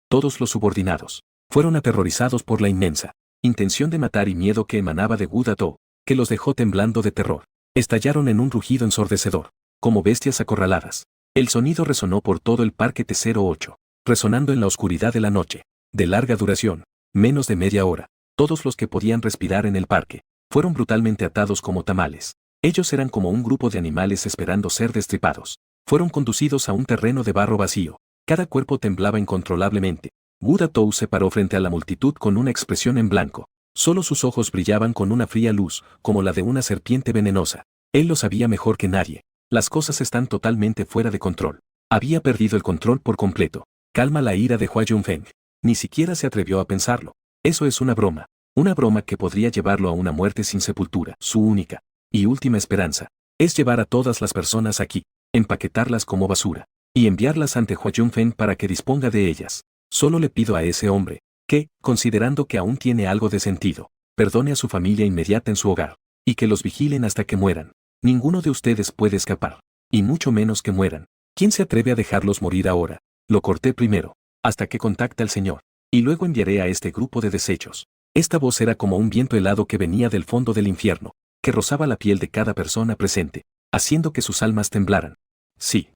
Todos los subordinados fueron aterrorizados por la inmensa intención de matar y miedo que emanaba de Wu Datou, que los dejó temblando de terror. Estallaron en un rugido ensordecedor, como bestias acorraladas. El sonido resonó por todo el parque T-08, resonando en la oscuridad de la noche, de larga duración, menos de media hora. Todos los que podían respirar en el parque fueron brutalmente atados como tamales. Ellos eran como un grupo de animales esperando ser destripados. Fueron conducidos a un terreno de barro vacío. Cada cuerpo temblaba incontrolablemente. Wu Datou se paró frente a la multitud con una expresión en blanco. Solo sus ojos brillaban con una fría luz, como la de una serpiente venenosa. Él lo sabía mejor que nadie. Las cosas están totalmente fuera de control. Había perdido el control por completo. Calma la ira de Hua Yunfeng. Ni siquiera se atrevió a pensarlo. Eso es una broma. Una broma que podría llevarlo a una muerte sin sepultura. Su única y última esperanza es llevar a todas las personas aquí. empaquetarlas como basura, y enviarlas ante Hua Junfen para que disponga de ellas. Solo le pido a ese hombre, que, considerando que aún tiene algo de sentido, perdone a su familia inmediata en su hogar, y que los vigilen hasta que mueran. Ninguno de ustedes puede escapar, y mucho menos que mueran. ¿Quién se atreve a dejarlos morir ahora? Lo corté primero, hasta que contacte al Señor, y luego enviaré a este grupo de desechos. Esta voz era como un viento helado que venía del fondo del infierno, que rozaba la piel de cada persona presente, haciendo que sus almas temblaran. Sí.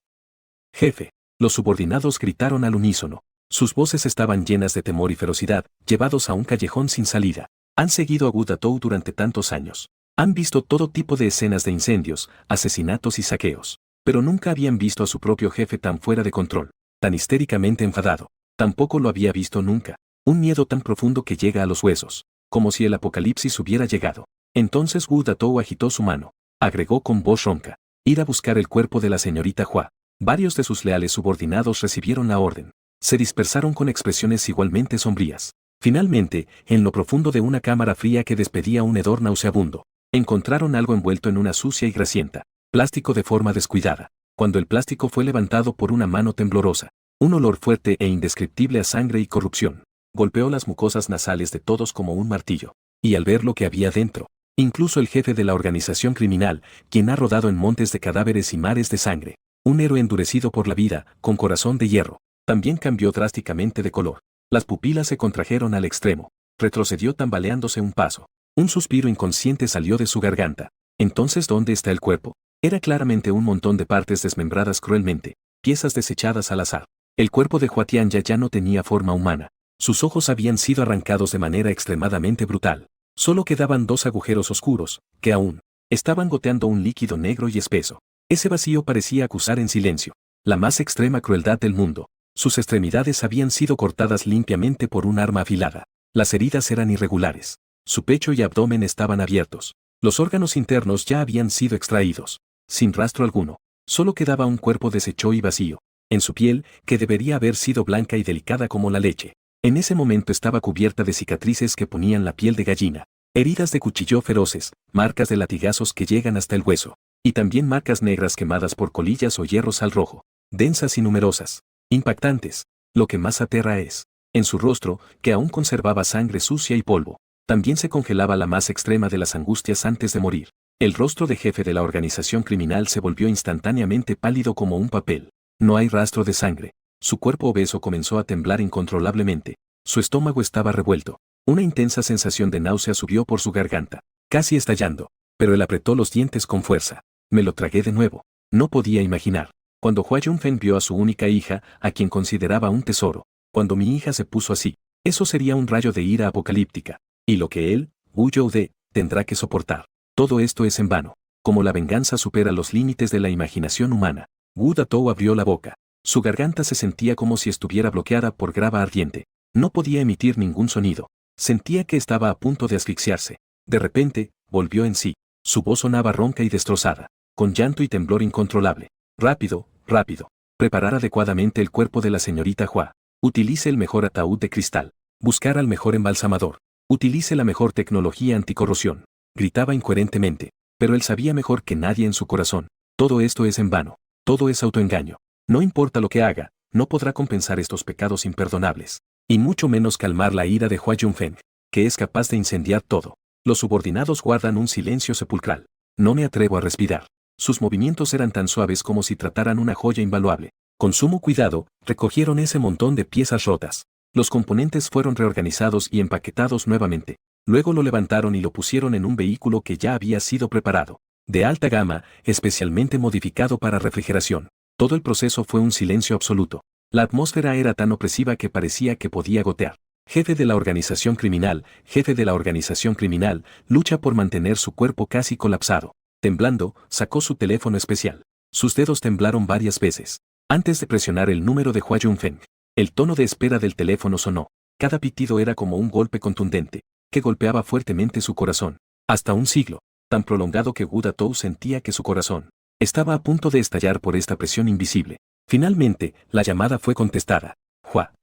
Jefe. Los subordinados gritaron al unísono. Sus voces estaban llenas de temor y ferocidad, llevados a un callejón sin salida. Han seguido a Wu Datou durante tantos años. Han visto todo tipo de escenas de incendios, asesinatos y saqueos. Pero nunca habían visto a su propio jefe tan fuera de control, tan histéricamente enfadado. Tampoco lo había visto nunca. Un miedo tan profundo que llega a los huesos, como si el apocalipsis hubiera llegado. Entonces Wu Datou agitó su mano. Agregó con voz ronca: ir a buscar el cuerpo de la señorita Hua. Varios de sus leales subordinados recibieron la orden. Se dispersaron con expresiones igualmente sombrías. Finalmente, en lo profundo de una cámara fría que despedía un hedor nauseabundo, encontraron algo envuelto en una sucia y grasienta plástico de forma descuidada. Cuando el plástico fue levantado por una mano temblorosa, un olor fuerte e indescriptible a sangre y corrupción golpeó las mucosas nasales de todos como un martillo. Y al ver lo que había dentro, incluso el jefe de la organización criminal, quien ha rodado en montes de cadáveres y mares de sangre, un héroe endurecido por la vida, con corazón de hierro, también cambió drásticamente de color. Las pupilas se contrajeron al extremo. Retrocedió tambaleándose un paso. Un suspiro inconsciente salió de su garganta. Entonces, ¿dónde está el cuerpo? Era claramente un montón de partes desmembradas cruelmente, piezas desechadas al azar. El cuerpo de Hua Tianya ya no tenía forma humana. Sus ojos habían sido arrancados de manera extremadamente brutal. Solo quedaban dos agujeros oscuros, que aún estaban goteando un líquido negro y espeso. Ese vacío parecía acusar en silencio la más extrema crueldad del mundo. Sus extremidades habían sido cortadas limpiamente por un arma afilada. Las heridas eran irregulares. Su pecho y abdomen estaban abiertos. Los órganos internos ya habían sido extraídos. Sin rastro alguno. Solo quedaba un cuerpo deshecho y vacío. En su piel, que debería haber sido blanca y delicada como la leche, en ese momento estaba cubierta de cicatrices que ponían la piel de gallina. Heridas de cuchillo feroces, marcas de latigazos que llegan hasta el hueso. Y también marcas negras quemadas por colillas o hierros al rojo. Densas y numerosas. Impactantes. Lo que más aterra es, en su rostro, que aún conservaba sangre sucia y polvo, también se congelaba la más extrema de las angustias antes de morir. El rostro de jefe de la organización criminal se volvió instantáneamente pálido como un papel. No hay rastro de sangre. Su cuerpo obeso comenzó a temblar incontrolablemente. Su estómago estaba revuelto. Una intensa sensación de náusea subió por su garganta, casi estallando, pero él apretó los dientes con fuerza. Me lo tragué de nuevo. No podía imaginar. Cuando Hua Junfen vio a su única hija, a quien consideraba un tesoro, cuando mi hija se puso así, eso sería un rayo de ira apocalíptica. Y lo que él, Wu Youde, tendrá que soportar. Todo esto es en vano. Como la venganza supera los límites de la imaginación humana, Wu Datou abrió la boca. Su garganta se sentía como si estuviera bloqueada por grava ardiente. No podía emitir ningún sonido. Sentía que estaba a punto de asfixiarse. De repente, volvió en sí. Su voz sonaba ronca y destrozada, con llanto y temblor incontrolable. Rápido, rápido. Preparar adecuadamente el cuerpo de la señorita Hua. Utilice el mejor ataúd de cristal. Buscar al mejor embalsamador. Utilice la mejor tecnología anticorrosión. Gritaba incoherentemente, pero él sabía mejor que nadie en su corazón. Todo esto es en vano. Todo es autoengaño. No importa lo que haga, no podrá compensar estos pecados imperdonables. Y mucho menos calmar la ira de Hua Junfen, que es capaz de incendiar todo. Los subordinados guardan un silencio sepulcral. No me atrevo a respirar. Sus movimientos eran tan suaves como si trataran una joya invaluable. Con sumo cuidado, recogieron ese montón de piezas rotas. Los componentes fueron reorganizados y empaquetados nuevamente. Luego lo levantaron y lo pusieron en un vehículo que ya había sido preparado, de alta gama, especialmente modificado para refrigeración. Todo el proceso fue un silencio absoluto. La atmósfera era tan opresiva que parecía que podía gotear. Jefe de la organización criminal, jefe de la organización criminal, lucha por mantener su cuerpo casi colapsado. Temblando, sacó su teléfono especial. Sus dedos temblaron varias veces. Antes de presionar el número de Hua Junfen, el tono de espera del teléfono sonó. Cada pitido era como un golpe contundente, que golpeaba fuertemente su corazón. Hasta un siglo, tan prolongado que Wu Datou sentía que su corazón estaba a punto de estallar por esta presión invisible. Finalmente, la llamada fue contestada. Hua.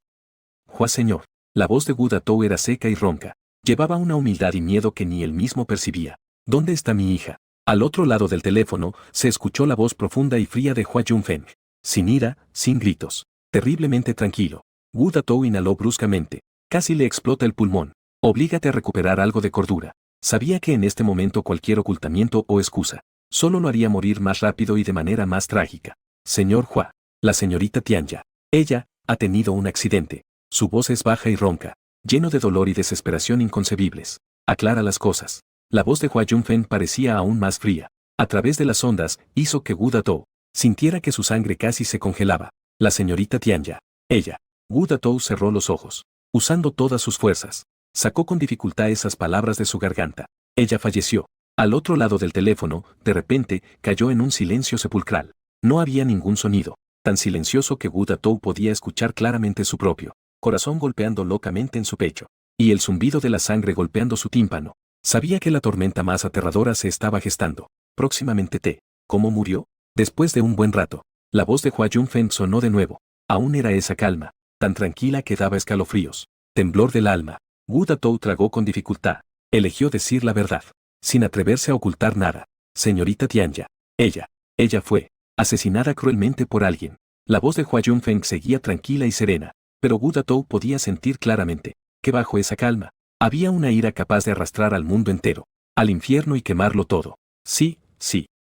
Hua señor. La voz de Wu Datou era seca y ronca. Llevaba una humildad y miedo que ni él mismo percibía. ¿Dónde está mi hija? Al otro lado del teléfono, se escuchó la voz profunda y fría de Hua Junfeng. Sin ira, sin gritos. Terriblemente tranquilo. Wu Datou inhaló bruscamente. Casi le explota el pulmón. Oblígate a recuperar algo de cordura. Sabía que en este momento cualquier ocultamiento o excusa solo lo haría morir más rápido y de manera más trágica. Señor Hua, la señorita Tianya. Ella ha tenido un accidente. Su voz es baja y ronca, lleno de dolor y desesperación inconcebibles. Aclara las cosas. La voz de Hua Junfeng parecía aún más fría. A través de las ondas, hizo que Wu Datou sintiera que su sangre casi se congelaba. La señorita Tianya. Ella. Wu Datou cerró los ojos. Usando todas sus fuerzas, sacó con dificultad esas palabras de su garganta. Ella falleció. Al otro lado del teléfono, de repente, cayó en un silencio sepulcral. No había ningún sonido, tan silencioso que Wu Datou podía escuchar claramente su propio corazón golpeando locamente en su pecho, y el zumbido de la sangre golpeando su tímpano. Sabía que la tormenta más aterradora se estaba gestando. Próximamente ¿Cómo murió? Después de un buen rato, la voz de Hua Junfeng sonó de nuevo. Aún era esa calma, tan tranquila que daba escalofríos. Temblor del alma. Wu Datou tragó con dificultad. Eligió decir la verdad, sin atreverse a ocultar nada. Señorita Tianya. Ella fue asesinada cruelmente por alguien. La voz de Hua Junfeng seguía tranquila y serena, pero Wu Datou podía sentir claramente que bajo esa calma había una ira capaz de arrastrar al mundo entero, al infierno y quemarlo todo. Sí,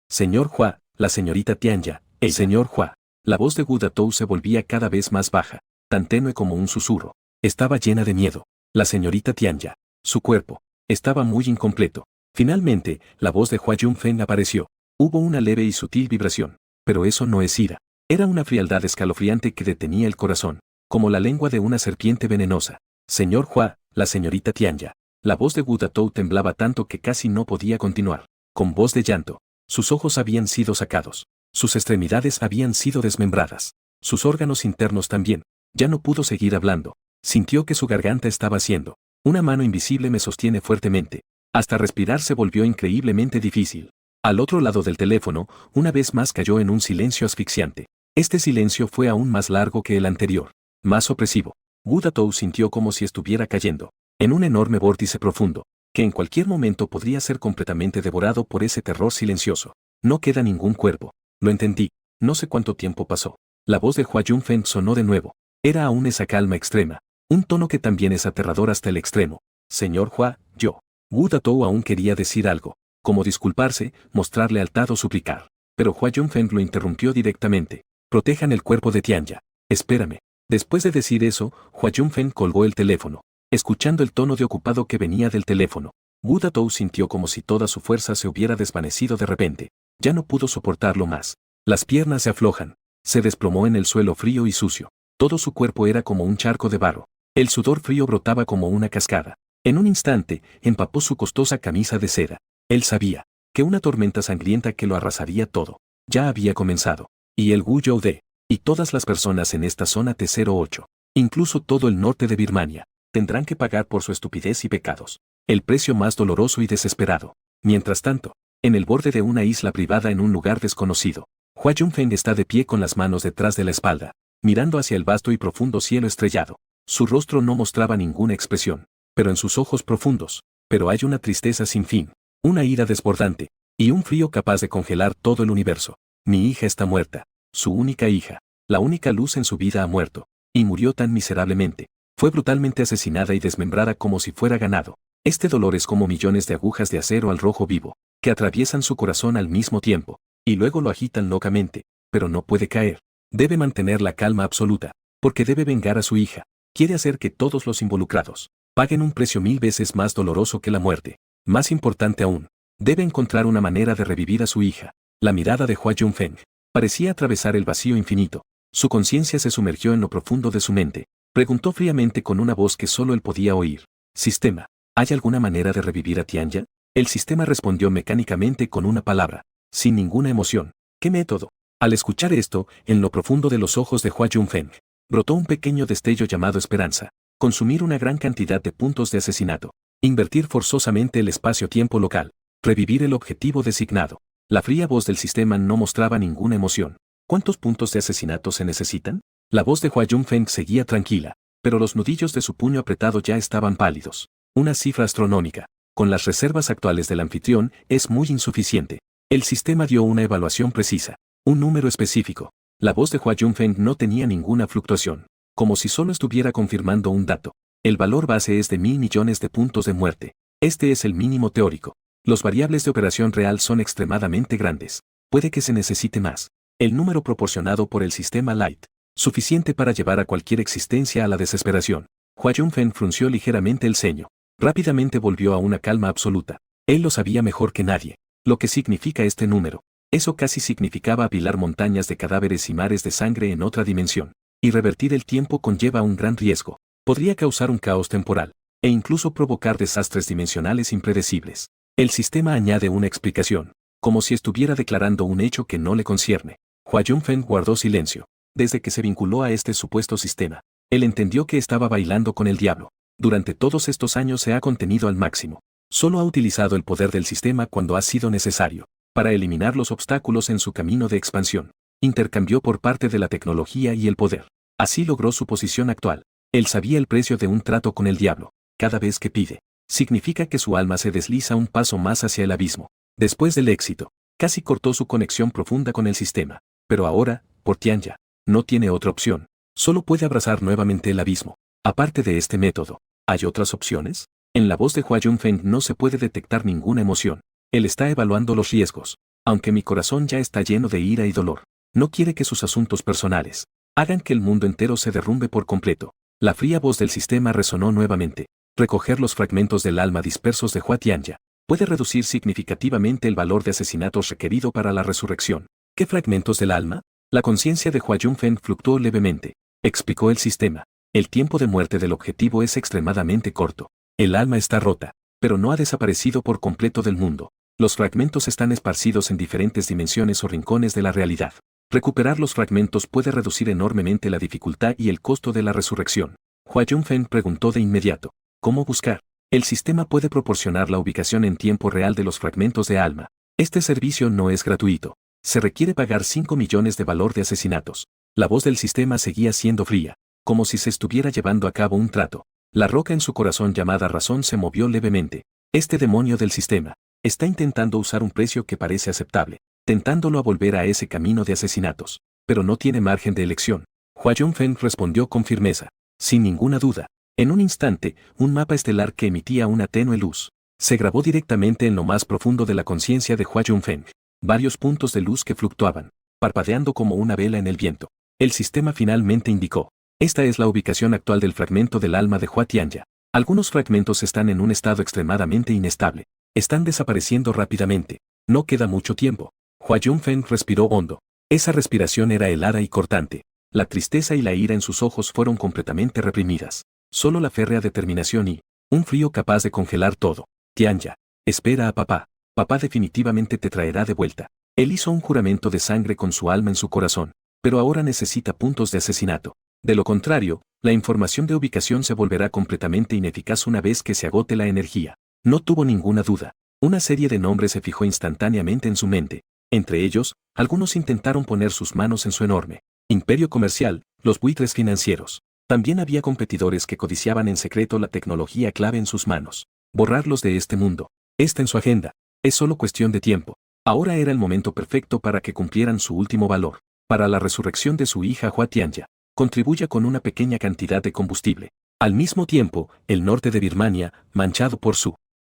señor Hua, la señorita Tianya, el señor Hua. La voz de Wu Datou se volvía cada vez más baja, tan tenue como un susurro. Estaba llena de miedo. La señorita Tianya. Su cuerpo estaba muy incompleto. Finalmente, la voz de Hua Junfeng apareció. Hubo una leve y sutil vibración, pero eso no es ira. Era una frialdad escalofriante que detenía el corazón, como la lengua de una serpiente venenosa. Señor Hua, la señorita Tianya. La voz de Wu Datou temblaba tanto que casi no podía continuar. Con voz de llanto, sus ojos habían sido sacados. Sus extremidades habían sido desmembradas. Sus órganos internos también. Ya no pudo seguir hablando. Sintió que su garganta estaba haciendo. Una mano invisible me sostiene fuertemente. Hasta respirar se volvió increíblemente difícil. Al otro lado del teléfono, una vez más cayó en un silencio asfixiante. Este silencio fue aún más largo que el anterior, más opresivo. Wu Datou sintió como si estuviera cayendo en un enorme vórtice profundo, que en cualquier momento podría ser completamente devorado por ese terror silencioso. No queda ningún cuerpo. Lo entendí. No sé cuánto tiempo pasó. La voz de Hua Junfeng sonó de nuevo. Era aún esa calma extrema, un tono que también es aterrador hasta el extremo. Señor Hua, yo. Wu Datou aún quería decir algo, como disculparse, mostrar lealtad o suplicar. Pero Hua Junfeng lo interrumpió directamente. Protejan el cuerpo de Tianya. Espérame. Después de decir eso, Hua Junfeng colgó el teléfono. Escuchando el tono de ocupado que venía del teléfono, Wu Datou sintió como si toda su fuerza se hubiera desvanecido de repente. Ya no pudo soportarlo más. Las piernas se aflojan. Se desplomó en el suelo frío y sucio. Todo su cuerpo era como un charco de barro. El sudor frío brotaba como una cascada. En un instante, empapó su costosa camisa de seda. Él sabía que una tormenta sangrienta que lo arrasaría todo ya había comenzado. Y el Wu Youde, y todas las personas en esta zona T08, incluso todo el norte de Birmania, tendrán que pagar por su estupidez y pecados el precio más doloroso y desesperado. Mientras tanto, en el borde de una isla privada en un lugar desconocido, Hua Junfeng está de pie con las manos detrás de la espalda, mirando hacia el vasto y profundo cielo estrellado. Su rostro no mostraba ninguna expresión, pero en sus ojos profundos, pero hay una tristeza sin fin, una ira desbordante, y un frío capaz de congelar todo el universo. Mi hija está muerta, su única hija, la única luz en su vida ha muerto, y murió tan miserablemente. Fue brutalmente asesinada y desmembrada como si fuera ganado. Este dolor es como millones de agujas de acero al rojo vivo, que atraviesan su corazón al mismo tiempo, y luego lo agitan locamente, pero no puede caer. Debe mantener la calma absoluta, porque debe vengar a su hija. Quiere hacer que todos los involucrados paguen un precio 1000 veces más doloroso que la muerte. Más importante aún, debe encontrar una manera de revivir a su hija. La mirada de Hua Junfeng parecía atravesar el vacío infinito. Su conciencia se sumergió en lo profundo de su mente. Preguntó fríamente con una voz que solo él podía oír. Sistema, ¿hay alguna manera de revivir a Tianya? El sistema respondió mecánicamente con una palabra, sin ninguna emoción. ¿Qué método? Al escuchar esto, en lo profundo de los ojos de Hua Junfeng, brotó un pequeño destello llamado esperanza. Consumir una gran cantidad de puntos de asesinato. Invertir forzosamente el espacio-tiempo local. Revivir el objetivo designado. La fría voz del sistema no mostraba ninguna emoción. ¿Cuántos puntos de asesinato se necesitan? La voz de Hua Junfeng seguía tranquila, pero los nudillos de su puño apretado ya estaban pálidos. Una cifra astronómica, con las reservas actuales del anfitrión, es muy insuficiente. El sistema dio una evaluación precisa, un número específico. La voz de Hua Junfeng no tenía ninguna fluctuación, como si solo estuviera confirmando un dato. El valor base es de 1.000 millones de puntos de muerte. Este es el mínimo teórico. Los variables de operación real son extremadamente grandes. Puede que se necesite más. El número proporcionado por el sistema Light, suficiente para llevar a cualquier existencia a la desesperación. Hua Junfeng frunció ligeramente el ceño. Rápidamente volvió a una calma absoluta. Él lo sabía mejor que nadie. Lo que significa este número. Eso casi significaba apilar montañas de cadáveres y mares de sangre en otra dimensión. Y revertir el tiempo conlleva un gran riesgo. Podría causar un caos temporal, e incluso provocar desastres dimensionales impredecibles. El sistema añade una explicación, como si estuviera declarando un hecho que no le concierne. Hua Junfeng guardó silencio. Desde que se vinculó a este supuesto sistema, él entendió que estaba bailando con el diablo. Durante todos estos años se ha contenido al máximo. Solo ha utilizado el poder del sistema cuando ha sido necesario, para eliminar los obstáculos en su camino de expansión. Intercambió por parte de la tecnología y el poder. Así logró su posición actual. Él sabía el precio de un trato con el diablo. Cada vez que pide, significa que su alma se desliza un paso más hacia el abismo. Después del éxito, casi cortó su conexión profunda con el sistema. Pero ahora, por Tianya, no tiene otra opción. Solo puede abrazar nuevamente el abismo. Aparte de este método, ¿hay otras opciones? En la voz de Hua Junfeng no se puede detectar ninguna emoción. Él está evaluando los riesgos. Aunque mi corazón ya está lleno de ira y dolor, no quiere que sus asuntos personales hagan que el mundo entero se derrumbe por completo. La fría voz del sistema resonó nuevamente. Recoger los fragmentos del alma dispersos de Hua Tianya puede reducir significativamente el valor de asesinatos requerido para la resurrección. ¿Qué fragmentos del alma? La conciencia de Hua Junfeng fluctuó levemente. Explicó el sistema. El tiempo de muerte del objetivo es extremadamente corto. El alma está rota, pero no ha desaparecido por completo del mundo. Los fragmentos están esparcidos en diferentes dimensiones o rincones de la realidad. Recuperar los fragmentos puede reducir enormemente la dificultad y el costo de la resurrección. Hua Junfeng preguntó de inmediato, ¿cómo buscar? El sistema puede proporcionar la ubicación en tiempo real de los fragmentos de alma. Este servicio no es gratuito. Se requiere pagar 5 millones de valor de asesinatos. La voz del sistema seguía siendo fría, como si se estuviera llevando a cabo un trato. La roca en su corazón llamada razón se movió levemente. Este demonio del sistema está intentando usar un precio que parece aceptable, tentándolo a volver a ese camino de asesinatos. Pero no tiene margen de elección. Hua Junfeng respondió con firmeza, sin ninguna duda. En un instante, un mapa estelar que emitía una tenue luz se grabó directamente en lo más profundo de la conciencia de Hua Junfeng. Varios puntos de luz que fluctuaban, parpadeando como una vela en el viento. El sistema finalmente indicó. Esta es la ubicación actual del fragmento del alma de Hua Tianya. Algunos fragmentos están en un estado extremadamente inestable. Están desapareciendo rápidamente. No queda mucho tiempo. Hua Junfeng respiró hondo. Esa respiración era helada y cortante. La tristeza y la ira en sus ojos fueron completamente reprimidas. Solo la férrea determinación y un frío capaz de congelar todo. Tianya, espera a papá. Papá definitivamente te traerá de vuelta. Él hizo un juramento de sangre con su alma en su corazón, pero ahora necesita puntos de asesinato. De lo contrario, la información de ubicación se volverá completamente ineficaz una vez que se agote la energía. No tuvo ninguna duda. Una serie de nombres se fijó instantáneamente en su mente. Entre ellos, algunos intentaron poner sus manos en su enorme imperio comercial, los buitres financieros. También había competidores que codiciaban en secreto la tecnología clave en sus manos. Borrarlos de este mundo. Está en su agenda. Es solo cuestión de tiempo. Ahora era el momento perfecto para que cumplieran su último valor. Para la resurrección de su hija Hua Tianya. Contribuya con una pequeña cantidad de combustible. Al mismo tiempo, el norte de Birmania, manchado por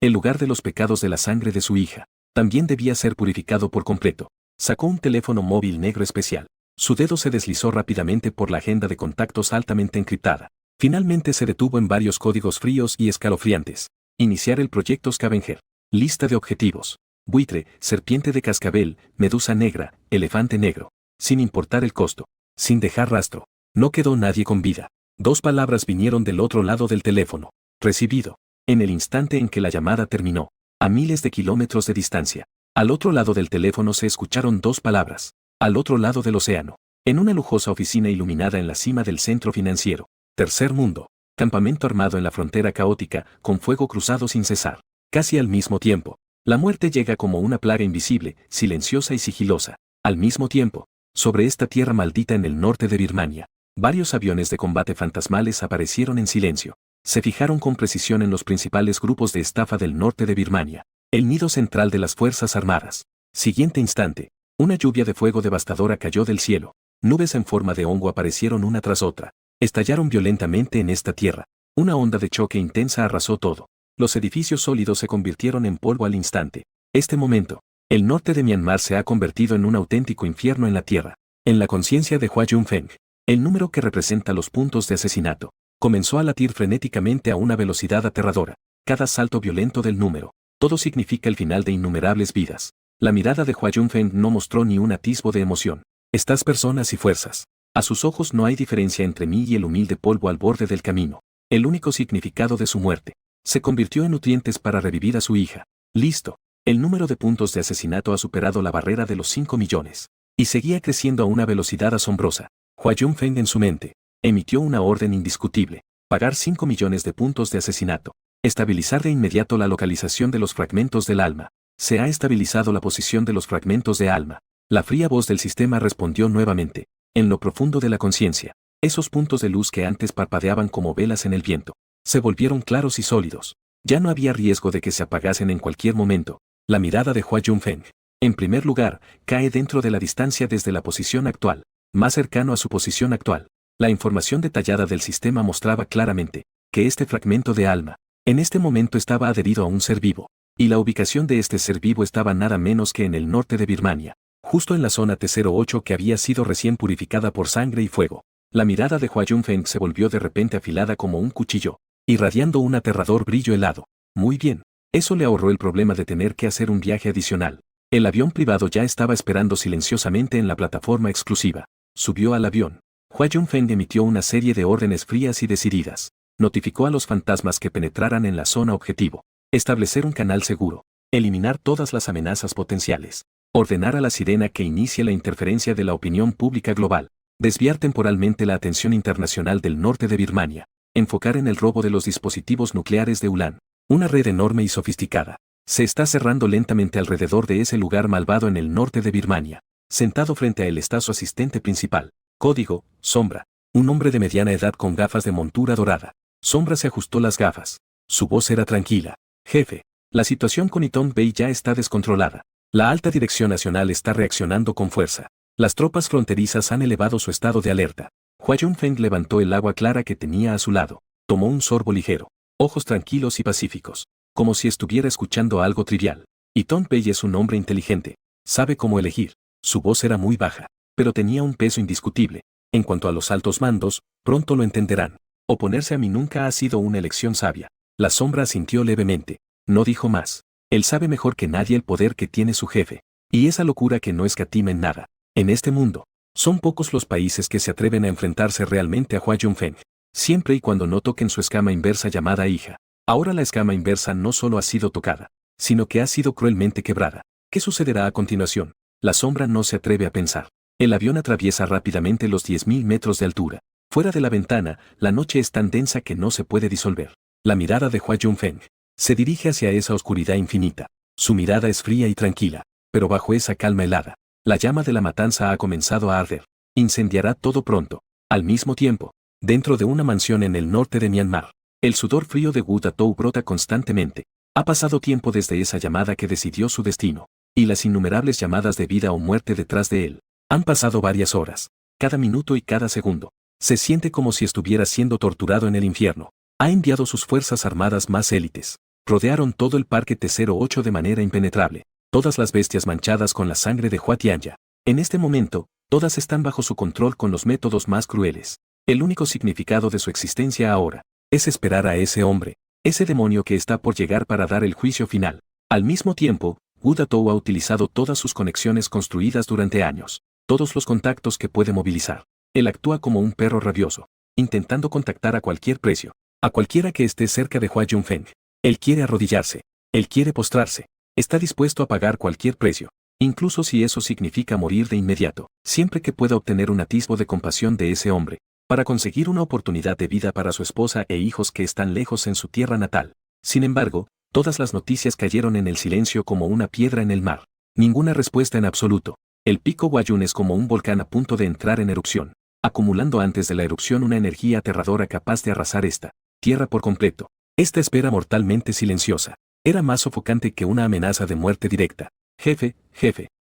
el lugar de los pecados de la sangre de su hija, también debía ser purificado por completo. Sacó un teléfono móvil negro especial. Su dedo se deslizó rápidamente por la agenda de contactos altamente encriptada. Finalmente se detuvo en varios códigos fríos y escalofriantes. Iniciar el proyecto Scavenger. Lista de objetivos. Buitre, serpiente de cascabel, medusa negra, elefante negro. Sin importar el costo. Sin dejar rastro. No quedó nadie con vida. 2 palabras vinieron del otro lado del teléfono. Recibido. En el instante en que la llamada terminó. A miles de kilómetros de distancia. Al otro lado del teléfono se escucharon 2 palabras. Al otro lado del océano. En una lujosa oficina iluminada en la cima del centro financiero. Tercer mundo. Campamento armado en la frontera caótica, con fuego cruzado sin cesar. Casi al mismo tiempo. La muerte llega como una plaga invisible, silenciosa y sigilosa. Al mismo tiempo. Sobre esta tierra maldita en el norte de Birmania. Varios aviones de combate fantasmales aparecieron en silencio. Se fijaron con precisión en los principales grupos de estafa del norte de Birmania. El nido central de las Fuerzas Armadas. Siguiente instante, una lluvia de fuego devastadora cayó del cielo. Nubes en forma de hongo aparecieron una tras otra. Estallaron violentamente en esta tierra. Una onda de choque intensa arrasó todo. Los edificios sólidos se convirtieron en polvo al instante. Este momento, el norte de Myanmar se ha convertido en un auténtico infierno en la tierra. En la conciencia de Hua Junfeng, el número que representa los puntos de asesinato comenzó a latir frenéticamente a una velocidad aterradora. Cada salto violento del número, todo significa el final de innumerables vidas. La mirada de Hua Junfeng no mostró ni un atisbo de emoción. Estas personas y fuerzas. A sus ojos no hay diferencia entre mí y el humilde polvo al borde del camino. El único significado de su muerte. Se convirtió en nutrientes para revivir a su hija. Listo. El número de puntos de asesinato ha superado la barrera de los 5 millones. Y seguía creciendo a una velocidad asombrosa. Hua Junfeng en su mente emitió una orden indiscutible. Pagar 5 millones de puntos de asesinato. Estabilizar de inmediato la localización de los fragmentos del alma. Se ha estabilizado la posición de los fragmentos de alma. La fría voz del sistema respondió nuevamente. En lo profundo de la conciencia, esos puntos de luz que antes parpadeaban como velas en el viento, se volvieron claros y sólidos. Ya no había riesgo de que se apagasen en cualquier momento. La mirada de Hua Junfeng, en primer lugar, cae dentro de la distancia desde la posición actual, más cercano a su posición actual. La información detallada del sistema mostraba claramente que este fragmento de alma, en este momento estaba adherido a un ser vivo, y la ubicación de este ser vivo estaba nada menos que en el norte de Birmania, justo en la zona T08 que había sido recién purificada por sangre y fuego. La mirada de Hua Junfeng se volvió de repente afilada como un cuchillo, irradiando un aterrador brillo helado. Muy bien, eso le ahorró el problema de tener que hacer un viaje adicional. El avión privado ya estaba esperando silenciosamente en la plataforma exclusiva. Subió al avión. Hua Junfeng emitió una serie de órdenes frías y decididas. Notificó a los fantasmas que penetraran en la zona objetivo. Establecer un canal seguro. Eliminar todas las amenazas potenciales. Ordenar a la sirena que inicie la interferencia de la opinión pública global. Desviar temporalmente la atención internacional del norte de Birmania. Enfocar en el robo de los dispositivos nucleares de Ulan. Una red enorme y sofisticada. Se está cerrando lentamente alrededor de ese lugar malvado en el norte de Birmania. Sentado frente a él está su asistente principal. Código, Sombra. Un hombre de mediana edad con gafas de montura dorada. Sombra se ajustó las gafas. Su voz era tranquila. Jefe, la situación con Iton Bay ya está descontrolada. La alta dirección nacional está reaccionando con fuerza. Las tropas fronterizas han elevado su estado de alerta. Hua Junfeng levantó el agua clara que tenía a su lado. Tomó un sorbo ligero. Ojos tranquilos y pacíficos. Como si estuviera escuchando algo trivial. Iton Bay es un hombre inteligente. Sabe cómo elegir. Su voz era muy baja, pero tenía un peso indiscutible. En cuanto a los altos mandos, pronto lo entenderán. Oponerse a mí nunca ha sido una elección sabia. La sombra asintió levemente. No dijo más. Él sabe mejor que nadie el poder que tiene su jefe. Y esa locura que no escatima en nada. En este mundo, son pocos los países que se atreven a enfrentarse realmente a Hua Junfeng. Siempre y cuando no toquen su escama inversa llamada hija. Ahora la escama inversa no solo ha sido tocada, sino que ha sido cruelmente quebrada. ¿Qué sucederá a continuación? La sombra no se atreve a pensar. El avión atraviesa rápidamente los 10.000 metros de altura. Fuera de la ventana, la noche es tan densa que no se puede disolver. La mirada de Hua Junfeng se dirige hacia esa oscuridad infinita. Su mirada es fría y tranquila, pero bajo esa calma helada, la llama de la matanza ha comenzado a arder. Incendiará todo pronto. Al mismo tiempo, dentro de una mansión en el norte de Myanmar, el sudor frío de Wu Datou brota constantemente. Ha pasado tiempo desde esa llamada que decidió su destino, y las innumerables llamadas de vida o muerte detrás de él. Han pasado varias horas, cada minuto y cada segundo. Se siente como si estuviera siendo torturado en el infierno. Ha enviado sus fuerzas armadas más élites. Rodearon todo el parque T08 de manera impenetrable. Todas las bestias manchadas con la sangre de Hua Tianya. En este momento, todas están bajo su control con los métodos más crueles. El único significado de su existencia ahora es esperar a ese hombre, ese demonio que está por llegar para dar el juicio final. Al mismo tiempo, Wu Datou ha utilizado todas sus conexiones construidas durante años, todos los contactos que puede movilizar. Él actúa como un perro rabioso, intentando contactar a cualquier precio, a cualquiera que esté cerca de Hua Junfeng. Él quiere arrodillarse, él quiere postrarse, está dispuesto a pagar cualquier precio, incluso si eso significa morir de inmediato, siempre que pueda obtener un atisbo de compasión de ese hombre, para conseguir una oportunidad de vida para su esposa e hijos que están lejos en su tierra natal. Sin embargo, todas las noticias cayeron en el silencio como una piedra en el mar. Ninguna respuesta en absoluto. El pico Wayun es como un volcán a punto de entrar en erupción, acumulando antes de la erupción una energía aterradora capaz de arrasar esta tierra por completo. Esta espera mortalmente silenciosa era más sofocante que una amenaza de muerte directa. Jefe,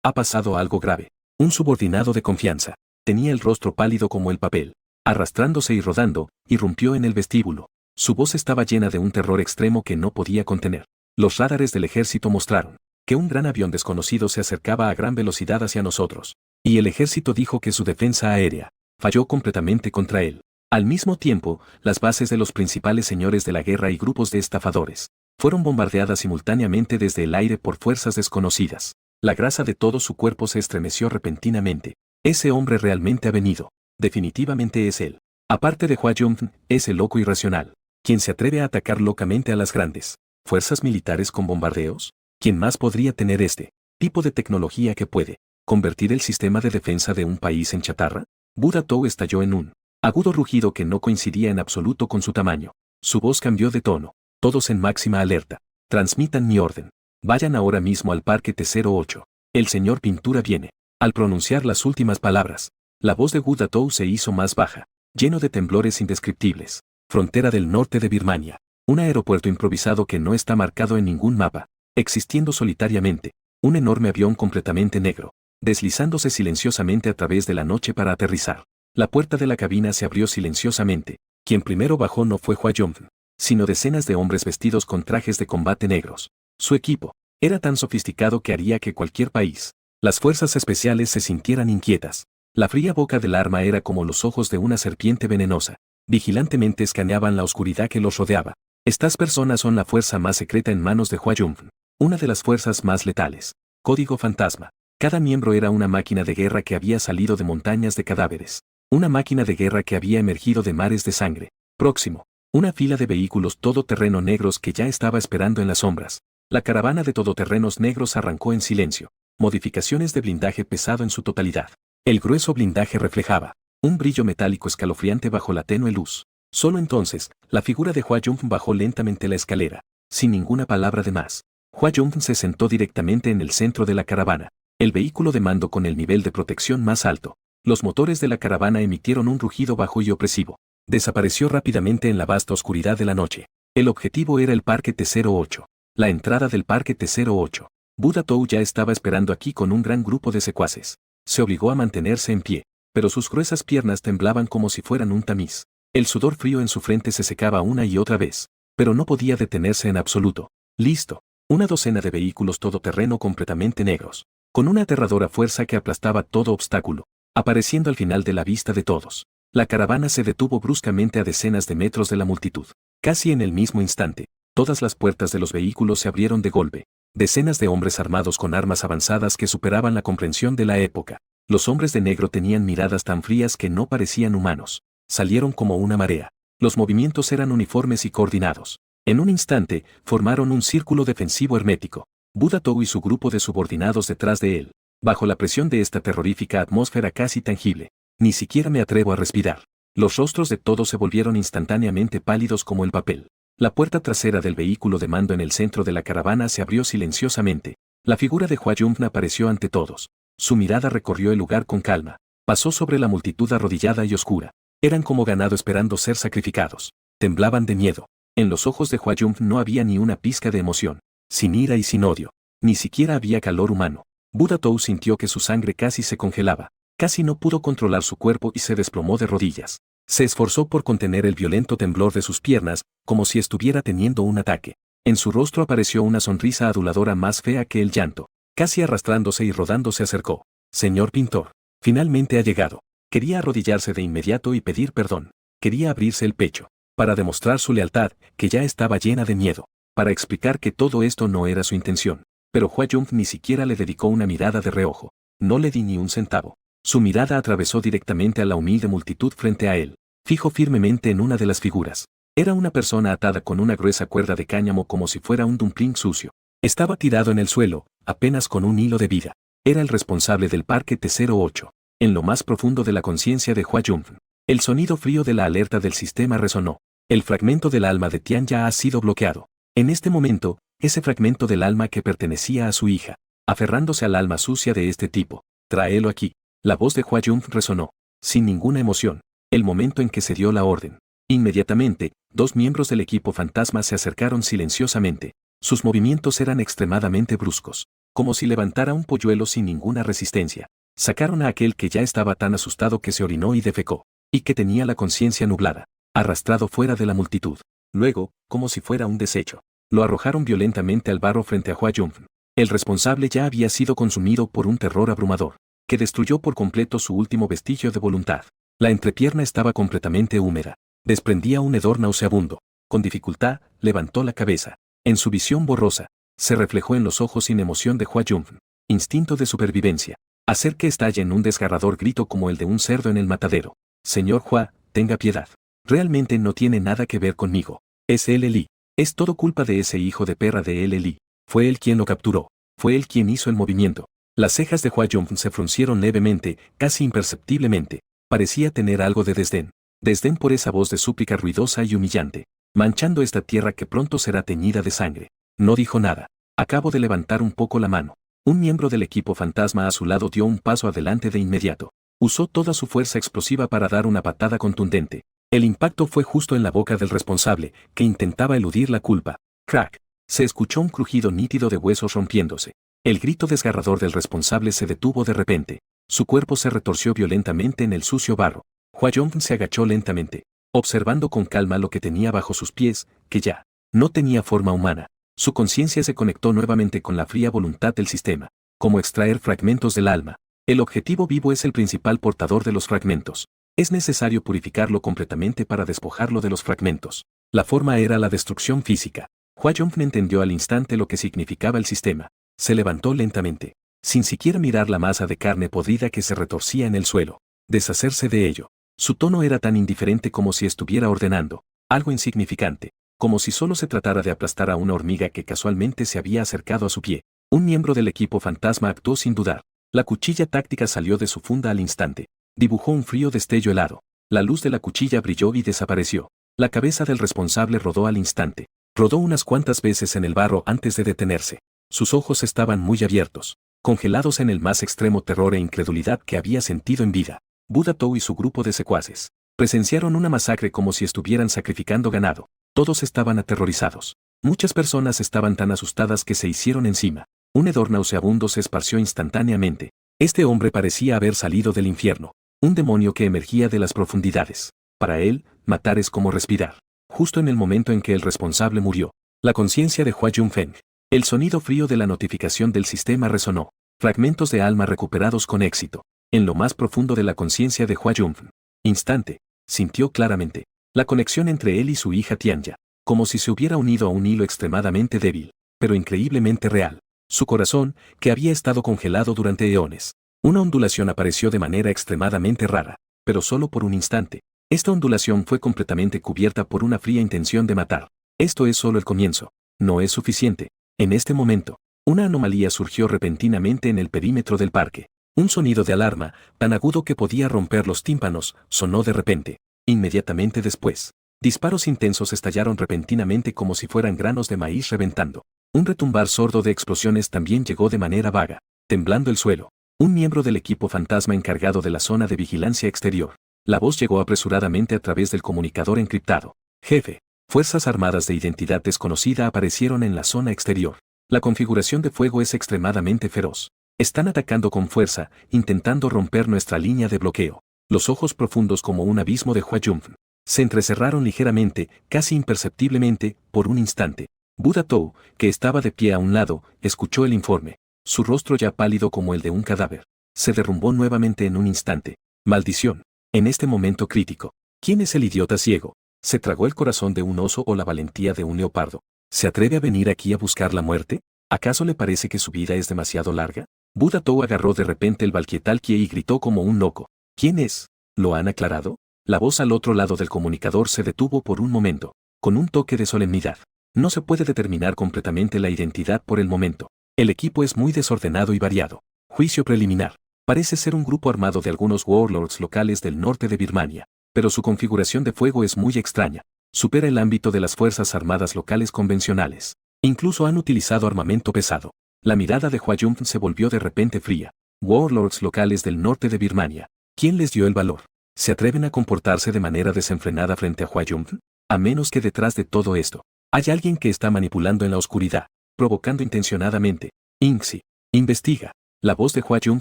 ha pasado algo grave. Un subordinado de confianza. Tenía el rostro pálido como el papel. Arrastrándose y rodando, irrumpió en el vestíbulo. Su voz estaba llena de un terror extremo que no podía contener. Los radares del ejército mostraron que un gran avión desconocido se acercaba a gran velocidad hacia nosotros. Y el ejército dijo que su defensa aérea falló completamente contra él. Al mismo tiempo, las bases de los principales señores de la guerra y grupos de estafadores fueron bombardeadas simultáneamente desde el aire por fuerzas desconocidas. La grasa de todo su cuerpo se estremeció repentinamente. Ese hombre realmente ha venido. Definitivamente es él. Aparte de Hua Yun, es el loco irracional, quien se atreve a atacar locamente a las grandes fuerzas militares con bombardeos. ¿Quién más podría tener este tipo de tecnología que puede convertir el sistema de defensa de un país en chatarra? Buddha Tou estalló en un agudo rugido que no coincidía en absoluto con su tamaño. Su voz cambió de tono. Todos en máxima alerta. Transmitan mi orden. Vayan ahora mismo al Parque T08. El señor Pintura viene. Al pronunciar las últimas palabras, la voz de Buddha Tou se hizo más baja, lleno de temblores indescriptibles. Frontera del norte de Birmania. Un aeropuerto improvisado que no está marcado en ningún mapa, existiendo solitariamente. Un enorme avión completamente negro, deslizándose silenciosamente a través de la noche para aterrizar. La puerta de la cabina se abrió silenciosamente. Quien primero bajó no fue Hua Yun, sino decenas de hombres vestidos con trajes de combate negros. Su equipo era tan sofisticado que haría que cualquier país, las fuerzas especiales se sintieran inquietas. La fría boca del arma era como los ojos de una serpiente venenosa. Vigilantemente escaneaban la oscuridad que los rodeaba. Estas personas son la fuerza más secreta en manos de Hua Yun, una de las fuerzas más letales. Código fantasma. Cada miembro era una máquina de guerra que había salido de montañas de cadáveres. Una máquina de guerra que había emergido de mares de sangre. Próximo. Una fila de vehículos todoterreno negros que ya estaba esperando en las sombras. La caravana de todoterrenos negros arrancó en silencio. Modificaciones de blindaje pesado en su totalidad. El grueso blindaje reflejaba un brillo metálico escalofriante bajo la tenue luz. Solo entonces, la figura de Hua Yun bajó lentamente la escalera, sin ninguna palabra de más. Hua Yun se sentó directamente en el centro de la caravana. El vehículo de mando con el nivel de protección más alto. Los motores de la caravana emitieron un rugido bajo y opresivo. Desapareció rápidamente en la vasta oscuridad de la noche. El objetivo era el Parque T08. La entrada del Parque T08. Buddha Tou ya estaba esperando aquí con un gran grupo de secuaces. Se obligó a mantenerse en pie, pero sus gruesas piernas temblaban como si fueran un tamiz. El sudor frío en su frente se secaba una y otra vez, pero no podía detenerse en absoluto. Listo. Una docena de vehículos todoterreno completamente negros, con una aterradora fuerza que aplastaba todo obstáculo, apareciendo al final de la vista de todos. La caravana se detuvo bruscamente a decenas de metros de la multitud. Casi en el mismo instante, todas las puertas de los vehículos se abrieron de golpe. Decenas de hombres armados con armas avanzadas que superaban la comprensión de la época. Los hombres de negro tenían miradas tan frías que no parecían humanos. Salieron como una marea. Los movimientos eran uniformes y coordinados. En un instante, formaron un círculo defensivo hermético. Buddha Tou y su grupo de subordinados detrás de él. Bajo la presión de esta terrorífica atmósfera casi tangible, ni siquiera me atrevo a respirar. Los rostros de todos se volvieron instantáneamente pálidos como el papel. La puerta trasera del vehículo de mando en el centro de la caravana se abrió silenciosamente. La figura de Hua Yun apareció ante todos. Su mirada recorrió el lugar con calma. Pasó sobre la multitud arrodillada y oscura. Eran como ganado esperando ser sacrificados. Temblaban de miedo. En los ojos de Hua Yun no había ni una pizca de emoción. Sin ira y sin odio. Ni siquiera había calor humano. Buddha Tou sintió que su sangre casi se congelaba. Casi no pudo controlar su cuerpo y se desplomó de rodillas. Se esforzó por contener el violento temblor de sus piernas, como si estuviera teniendo un ataque. En su rostro apareció una sonrisa aduladora más fea que el llanto. Casi arrastrándose y rodando se acercó. Señor pintor, finalmente ha llegado. Quería arrodillarse de inmediato y pedir perdón. Quería abrirse el pecho, para demostrar su lealtad, que ya estaba llena de miedo, para explicar que todo esto no era su intención. Pero Hua Yun ni siquiera le dedicó una mirada de reojo. No le di ni un centavo. Su mirada atravesó directamente a la humilde multitud frente a él. Fijó firmemente en una de las figuras. Era una persona atada con una gruesa cuerda de cáñamo como si fuera un dumpling sucio. Estaba tirado en el suelo, apenas con un hilo de vida. Era el responsable del Parque T08. En lo más profundo de la conciencia de Hua Yun, el sonido frío de la alerta del sistema resonó. El fragmento del alma de Tian ya ha sido bloqueado. En este momento, ese fragmento del alma que pertenecía a su hija, aferrándose al alma sucia de este tipo. Tráelo aquí. La voz de Hua Yun resonó, sin ninguna emoción, el momento en que se dio la orden. Inmediatamente, dos miembros del equipo fantasma se acercaron silenciosamente. Sus movimientos eran extremadamente bruscos. como si levantara un polluelo sin ninguna resistencia. Sacaron a aquel que ya estaba tan asustado que se orinó y defecó, y que tenía la conciencia nublada, arrastrado fuera de la multitud. Luego, como si fuera un desecho, lo arrojaron violentamente al barro frente a Hua Yunfen. El responsable ya había sido consumido por un terror abrumador, que destruyó por completo su último vestigio de voluntad. La entrepierna estaba completamente húmeda. Desprendía un hedor nauseabundo. Con dificultad, levantó la cabeza. En su visión borrosa, se reflejó en los ojos sin emoción de Hua Yunfen. Instinto de supervivencia. Hacer que estalle en un desgarrador grito como el de un cerdo en el matadero. Señor Hua, tenga piedad. Realmente no tiene nada que ver conmigo. Es él Li. Es todo culpa de ese hijo de perra de él Li. Fue él quien lo capturó. Fue él quien hizo el movimiento. Las cejas de Hua Yunfen se fruncieron levemente, casi imperceptiblemente. Parecía tener algo de desdén. Desdén por esa voz de súplica ruidosa y humillante. Manchando esta tierra que pronto será teñida de sangre. No dijo nada. Acabo de levantar un poco la mano. Un miembro del equipo fantasma a su lado dio un paso adelante de inmediato. Usó toda su fuerza explosiva para dar una patada contundente. El impacto fue justo en la boca del responsable, que intentaba eludir la culpa. Crack. Se escuchó un crujido nítido de huesos rompiéndose. El grito desgarrador del responsable se detuvo de repente. Su cuerpo se retorció violentamente en el sucio barro. Hua Yunfen se agachó lentamente, observando con calma lo que tenía bajo sus pies, que ya no tenía forma humana. Su conciencia se conectó nuevamente con la fría voluntad del sistema, como extraer fragmentos del alma. El objetivo vivo es el principal portador de los fragmentos. Es necesario purificarlo completamente para despojarlo de los fragmentos. La forma era la destrucción física. Hua Yunfen entendió al instante lo que significaba el sistema. Se levantó lentamente, sin siquiera mirar la masa de carne podrida que se retorcía en el suelo. Deshacerse de ello. Su tono era tan indiferente como si estuviera ordenando algo insignificante, como si solo se tratara de aplastar a una hormiga que casualmente se había acercado a su pie. Un miembro del equipo fantasma actuó sin dudar. La cuchilla táctica salió de su funda al instante. Dibujó un frío destello helado. La luz de la cuchilla brilló y desapareció. La cabeza del responsable rodó al instante. Rodó unas cuantas veces en el barro antes de detenerse. Sus ojos estaban muy abiertos, congelados en el más extremo terror e incredulidad que había sentido en vida. Buda Tou y su grupo de secuaces presenciaron una masacre como si estuvieran sacrificando ganado. Todos estaban aterrorizados. Muchas personas estaban tan asustadas que se hicieron encima. Un hedor nauseabundo se esparció instantáneamente. Este hombre parecía haber salido del infierno. Un demonio que emergía de las profundidades. Para él, matar es como respirar. Justo en el momento en que el responsable murió, la conciencia de Hua Yunfen. El sonido frío de la notificación del sistema resonó. Fragmentos de alma recuperados con éxito. En lo más profundo de la conciencia de Hua Yunfen. Instante. Sintió claramente la conexión entre él y su hija Tianya, como si se hubiera unido a un hilo extremadamente débil, pero increíblemente real. Su corazón, que había estado congelado durante eones. Una ondulación apareció de manera extremadamente rara, pero solo por un instante. Esta ondulación fue completamente cubierta por una fría intención de matar. Esto es solo el comienzo. No es suficiente. En este momento, una anomalía surgió repentinamente en el perímetro del parque. Un sonido de alarma, tan agudo que podía romper los tímpanos, sonó de repente. Inmediatamente después, disparos intensos estallaron repentinamente como si fueran granos de maíz reventando. Un retumbar sordo de explosiones también llegó de manera vaga, temblando el suelo. Un miembro del equipo fantasma encargado de la zona de vigilancia exterior. La voz llegó apresuradamente a través del comunicador encriptado. Jefe, fuerzas armadas de identidad desconocida aparecieron en la zona exterior. La configuración de fuego es extremadamente feroz. Están atacando con fuerza, intentando romper nuestra línea de bloqueo. Los ojos profundos como un abismo de Hua Yunfen se entrecerraron ligeramente, casi imperceptiblemente, por un instante. Buda Tou, que estaba de pie a un lado, escuchó el informe. Su rostro ya pálido como el de un cadáver. Se derrumbó nuevamente en un instante. Maldición. En este momento crítico. ¿Quién es el idiota ciego? ¿Se tragó el corazón de un oso o la valentía de un leopardo? ¿Se atreve a venir aquí a buscar la muerte? ¿Acaso le parece que su vida es demasiado larga? Buda Tou agarró de repente el Balquietalquie y gritó como un loco. ¿Quién es? ¿Lo han aclarado? La voz al otro lado del comunicador se detuvo por un momento, con un toque de solemnidad. No se puede determinar completamente la identidad por el momento. El equipo es muy desordenado y variado. Juicio preliminar. Parece ser un grupo armado de algunos warlords locales del norte de Birmania, pero su configuración de fuego es muy extraña. Supera el ámbito de las fuerzas armadas locales convencionales. Incluso han utilizado armamento pesado. La mirada de Hua Yunfen se volvió de repente fría. Warlords locales del norte de Birmania. ¿Quién les dio el valor? ¿Se atreven a comportarse de manera desenfrenada frente a Hua Yunfen? A menos que detrás de todo esto, hay alguien que está manipulando en la oscuridad, provocando intencionadamente. Inxi. Investiga. La voz de Hua Jun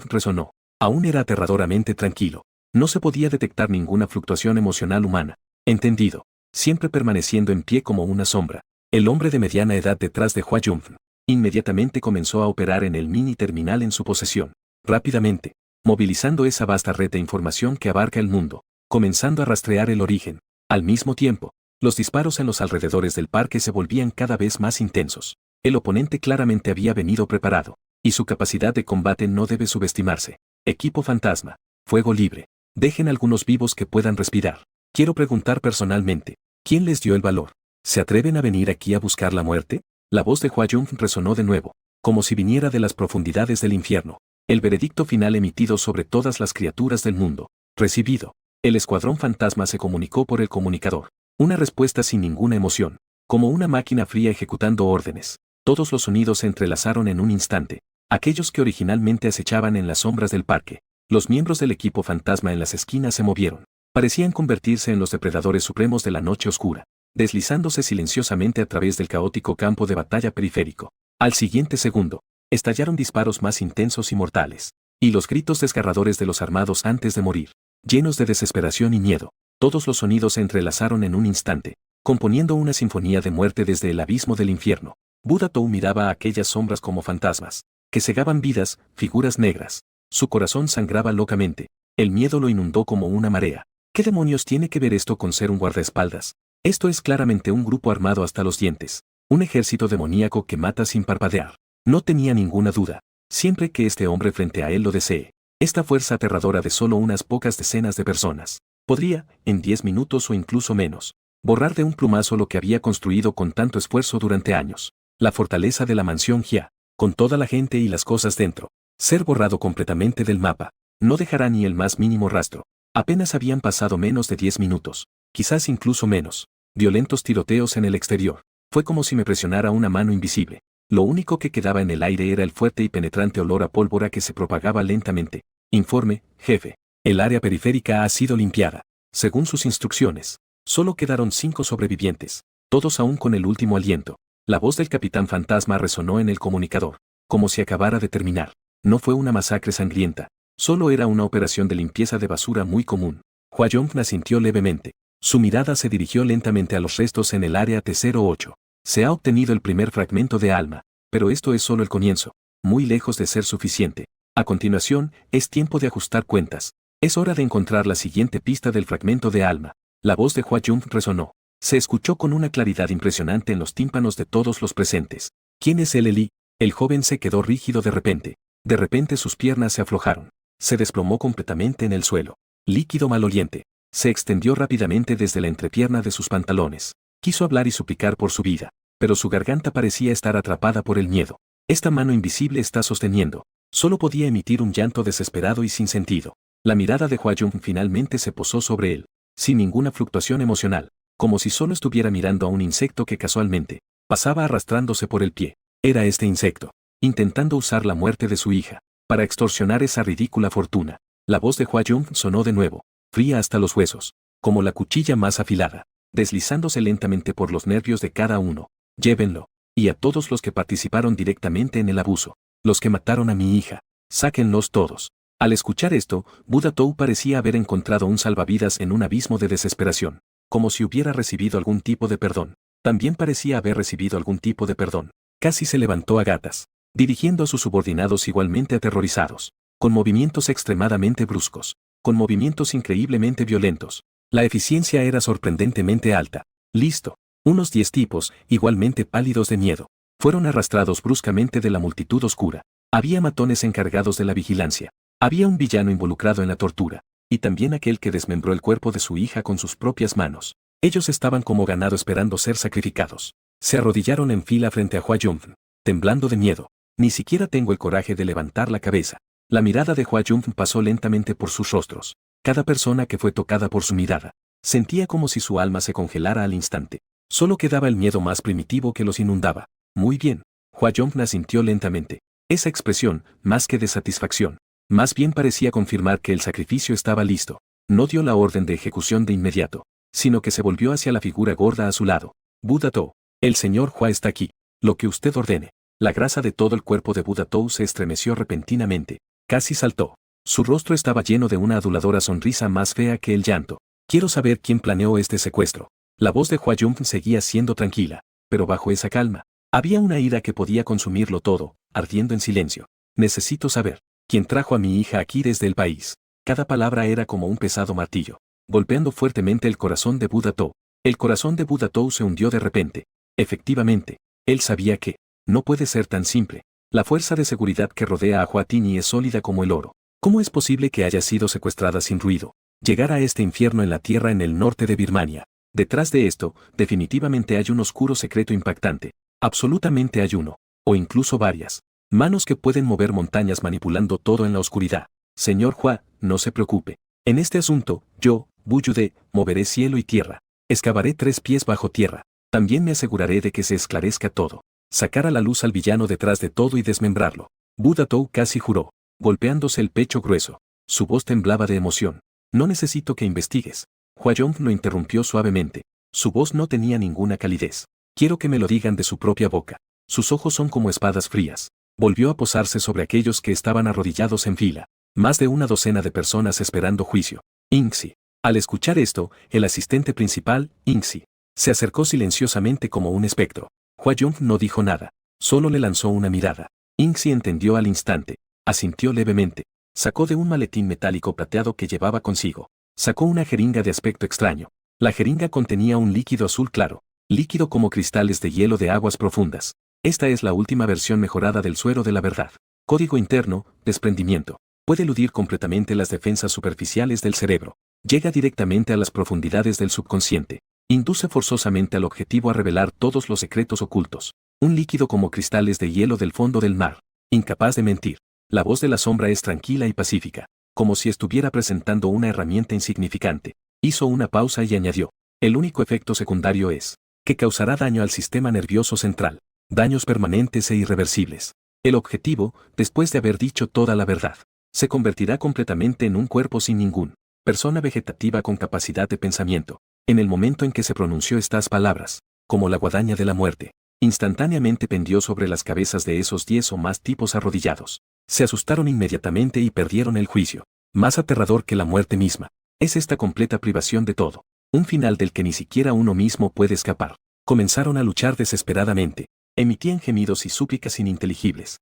resonó. Aún era aterradoramente tranquilo. No se podía detectar ninguna fluctuación emocional humana. Entendido. Siempre permaneciendo en pie como una sombra. El hombre de mediana edad detrás de Hua Jun inmediatamente comenzó a operar en el mini terminal en su posesión. Rápidamente, movilizando esa vasta red de información que abarca el mundo, comenzando a rastrear el origen. Al mismo tiempo, los disparos en los alrededores del parque se volvían cada vez más intensos. El oponente claramente había venido preparado, y su capacidad de combate no debe subestimarse. Equipo fantasma. Fuego libre. Dejen algunos vivos que puedan respirar. Quiero preguntar personalmente, ¿quién les dio el valor? ¿Se atreven a venir aquí a buscar la muerte? La voz de Hua Jun resonó de nuevo, como si viniera de las profundidades del infierno. El veredicto final emitido sobre todas las criaturas del mundo. Recibido. El escuadrón fantasma se comunicó por el comunicador. Una respuesta sin ninguna emoción, como una máquina fría ejecutando órdenes. Todos los sonidos se entrelazaron en un instante. Aquellos que originalmente acechaban en las sombras del parque, los miembros del equipo fantasma en las esquinas se movieron. Parecían convertirse en los depredadores supremos de la noche oscura, deslizándose silenciosamente a través del caótico campo de batalla periférico. Al siguiente segundo, estallaron disparos más intensos y mortales, y los gritos desgarradores de los armados antes de morir, llenos de desesperación y miedo. Todos los sonidos se entrelazaron en un instante, componiendo una sinfonía de muerte desde el abismo del infierno. Buda Tou miraba a aquellas sombras como fantasmas, que cegaban vidas, figuras negras. Su corazón sangraba locamente, el miedo lo inundó como una marea. ¿Qué demonios tiene que ver esto con ser un guardaespaldas? Esto es claramente un grupo armado hasta los dientes, un ejército demoníaco que mata sin parpadear. No tenía ninguna duda, siempre que este hombre frente a él lo desee. Esta fuerza aterradora de solo unas pocas decenas de personas, podría, en 10 minutos o incluso menos, borrar de un plumazo lo que había construido con tanto esfuerzo durante años. La fortaleza de la mansión Jia, con toda la gente y las cosas dentro, ser borrado completamente del mapa, no dejará ni el más mínimo rastro. Apenas habían pasado menos de 10 minutos, quizás incluso menos. Violentos tiroteos en el exterior. Fue como si me presionara una mano invisible. Lo único que quedaba en el aire era el fuerte y penetrante olor a pólvora que se propagaba lentamente. Informe, jefe. El área periférica ha sido limpiada. Según sus instrucciones, solo quedaron 5 sobrevivientes, todos aún con el último aliento. La voz del capitán fantasma resonó en el comunicador, como si acabara de terminar. No fue una masacre sangrienta, solo era una operación de limpieza de basura muy común. Hua Jun asintió levemente. Su mirada se dirigió lentamente a los restos en el área T08. Se ha obtenido el primer fragmento de alma, pero esto es solo el comienzo, muy lejos de ser suficiente. A continuación, es tiempo de ajustar cuentas. Es hora de encontrar la siguiente pista del fragmento de alma. La voz de Hua Jun resonó. Se escuchó con una claridad impresionante en los tímpanos de todos los presentes. ¿Quién es el Eli? El joven se quedó rígido de repente. De repente sus piernas se aflojaron. Se desplomó completamente en el suelo. Líquido maloliente. Se extendió rápidamente desde la entrepierna de sus pantalones. Quiso hablar y suplicar por su vida, pero su garganta parecía estar atrapada por el miedo. Esta mano invisible está sosteniendo. Solo podía emitir un llanto desesperado y sin sentido. La mirada de Hua Jun finalmente se posó sobre él, sin ninguna fluctuación emocional, como si solo estuviera mirando a un insecto que casualmente pasaba arrastrándose por el pie. Era este insecto, intentando usar la muerte de su hija para extorsionar esa ridícula fortuna. La voz de Hua Jun sonó de nuevo, fría hasta los huesos, como la cuchilla más afilada, deslizándose lentamente por los nervios de cada uno. Llévenlo, y a todos los que participaron directamente en el abuso, los que mataron a mi hija, sáquenlos todos. Al escuchar esto, Buda Tou parecía haber encontrado un salvavidas en un abismo de desesperación, como si hubiera recibido algún tipo de perdón. También parecía haber recibido algún tipo de perdón. Casi se levantó a gatas, dirigiendo a sus subordinados igualmente aterrorizados, con movimientos extremadamente bruscos, con movimientos increíblemente violentos. La eficiencia era sorprendentemente alta. Listo. Unos 10 tipos, igualmente pálidos de miedo, fueron arrastrados bruscamente de la multitud oscura. Había matones encargados de la vigilancia. Había un villano involucrado en la tortura, y también aquel que desmembró el cuerpo de su hija con sus propias manos. Ellos estaban como ganado esperando ser sacrificados. Se arrodillaron en fila frente a Hua Jun, temblando de miedo. Ni siquiera tengo el coraje de levantar la cabeza. La mirada de Hua Jun pasó lentamente por sus rostros. Cada persona que fue tocada por su mirada, sentía como si su alma se congelara al instante. Solo quedaba el miedo más primitivo que los inundaba. Muy bien. Hua Jun asintió lentamente. Esa expresión, más que de satisfacción, más bien parecía confirmar que el sacrificio estaba listo. No dio la orden de ejecución de inmediato, sino que se volvió hacia la figura gorda a su lado. Buda Tou, el señor Hua está aquí. Lo que usted ordene. La grasa de todo el cuerpo de Buddha Tou se estremeció repentinamente, casi saltó. Su rostro estaba lleno de una aduladora sonrisa más fea que el llanto. Quiero saber quién planeó este secuestro. La voz de Hua Yun seguía siendo tranquila, pero bajo esa calma, había una ira que podía consumirlo todo, ardiendo en silencio. Necesito saber quién trajo a mi hija aquí desde el país. Cada palabra era como un pesado martillo, golpeando fuertemente el corazón de Buddha Tou. El corazón de Buddha Tou se hundió de repente. Efectivamente, él sabía que no puede ser tan simple. La fuerza de seguridad que rodea a Hua Tini es sólida como el oro. ¿Cómo es posible que haya sido secuestrada sin ruido? Llegar a este infierno en la tierra en el norte de Birmania. Detrás de esto, definitivamente hay un oscuro secreto impactante. Absolutamente hay uno, o incluso varias, manos que pueden mover montañas manipulando todo en la oscuridad. Señor Hua, no se preocupe. En este asunto, yo, Bu Yude, moveré cielo y tierra. Excavaré 3 pies bajo tierra. También me aseguraré de que se esclarezca todo. Sacar a la luz al villano detrás de todo y desmembrarlo. Buddha Tou casi juró, golpeándose el pecho grueso. Su voz temblaba de emoción. No necesito que investigues. Hua Yong lo interrumpió suavemente. Su voz no tenía ninguna calidez. Quiero que me lo digan de su propia boca. Sus ojos son como espadas frías. Volvió a posarse sobre aquellos que estaban arrodillados en fila. Más de una docena de personas esperando juicio. Inxi. Al escuchar esto, el asistente principal, Inxi, se acercó silenciosamente como un espectro. Hua Yong no dijo nada. Solo le lanzó una mirada. Inxi entendió al instante. Asintió levemente. Sacó de un maletín metálico plateado que llevaba consigo. Sacó una jeringa de aspecto extraño. La jeringa contenía un líquido azul claro, líquido como cristales de hielo de aguas profundas. Esta es la última versión mejorada del suero de la verdad. Código interno, desprendimiento. Puede eludir completamente las defensas superficiales del cerebro. Llega directamente a las profundidades del subconsciente. Induce forzosamente al objetivo a revelar todos los secretos ocultos. Un líquido como cristales de hielo del fondo del mar. Incapaz de mentir. La voz de la sombra es tranquila y pacífica, como si estuviera presentando una herramienta insignificante. Hizo una pausa y añadió, el único efecto secundario es que causará daño al sistema nervioso central, daños permanentes e irreversibles. El objetivo, después de haber dicho toda la verdad, se convertirá completamente en un cuerpo sin ningún persona vegetativa con capacidad de pensamiento. En el momento en que se pronunció estas palabras, como la guadaña de la muerte, instantáneamente pendió sobre las cabezas de esos 10 o más tipos arrodillados. Se asustaron inmediatamente y perdieron el juicio. Más aterrador que la muerte misma. Es esta completa privación de todo. Un final del que ni siquiera uno mismo puede escapar. Comenzaron a luchar desesperadamente. Emitían gemidos y súplicas ininteligibles.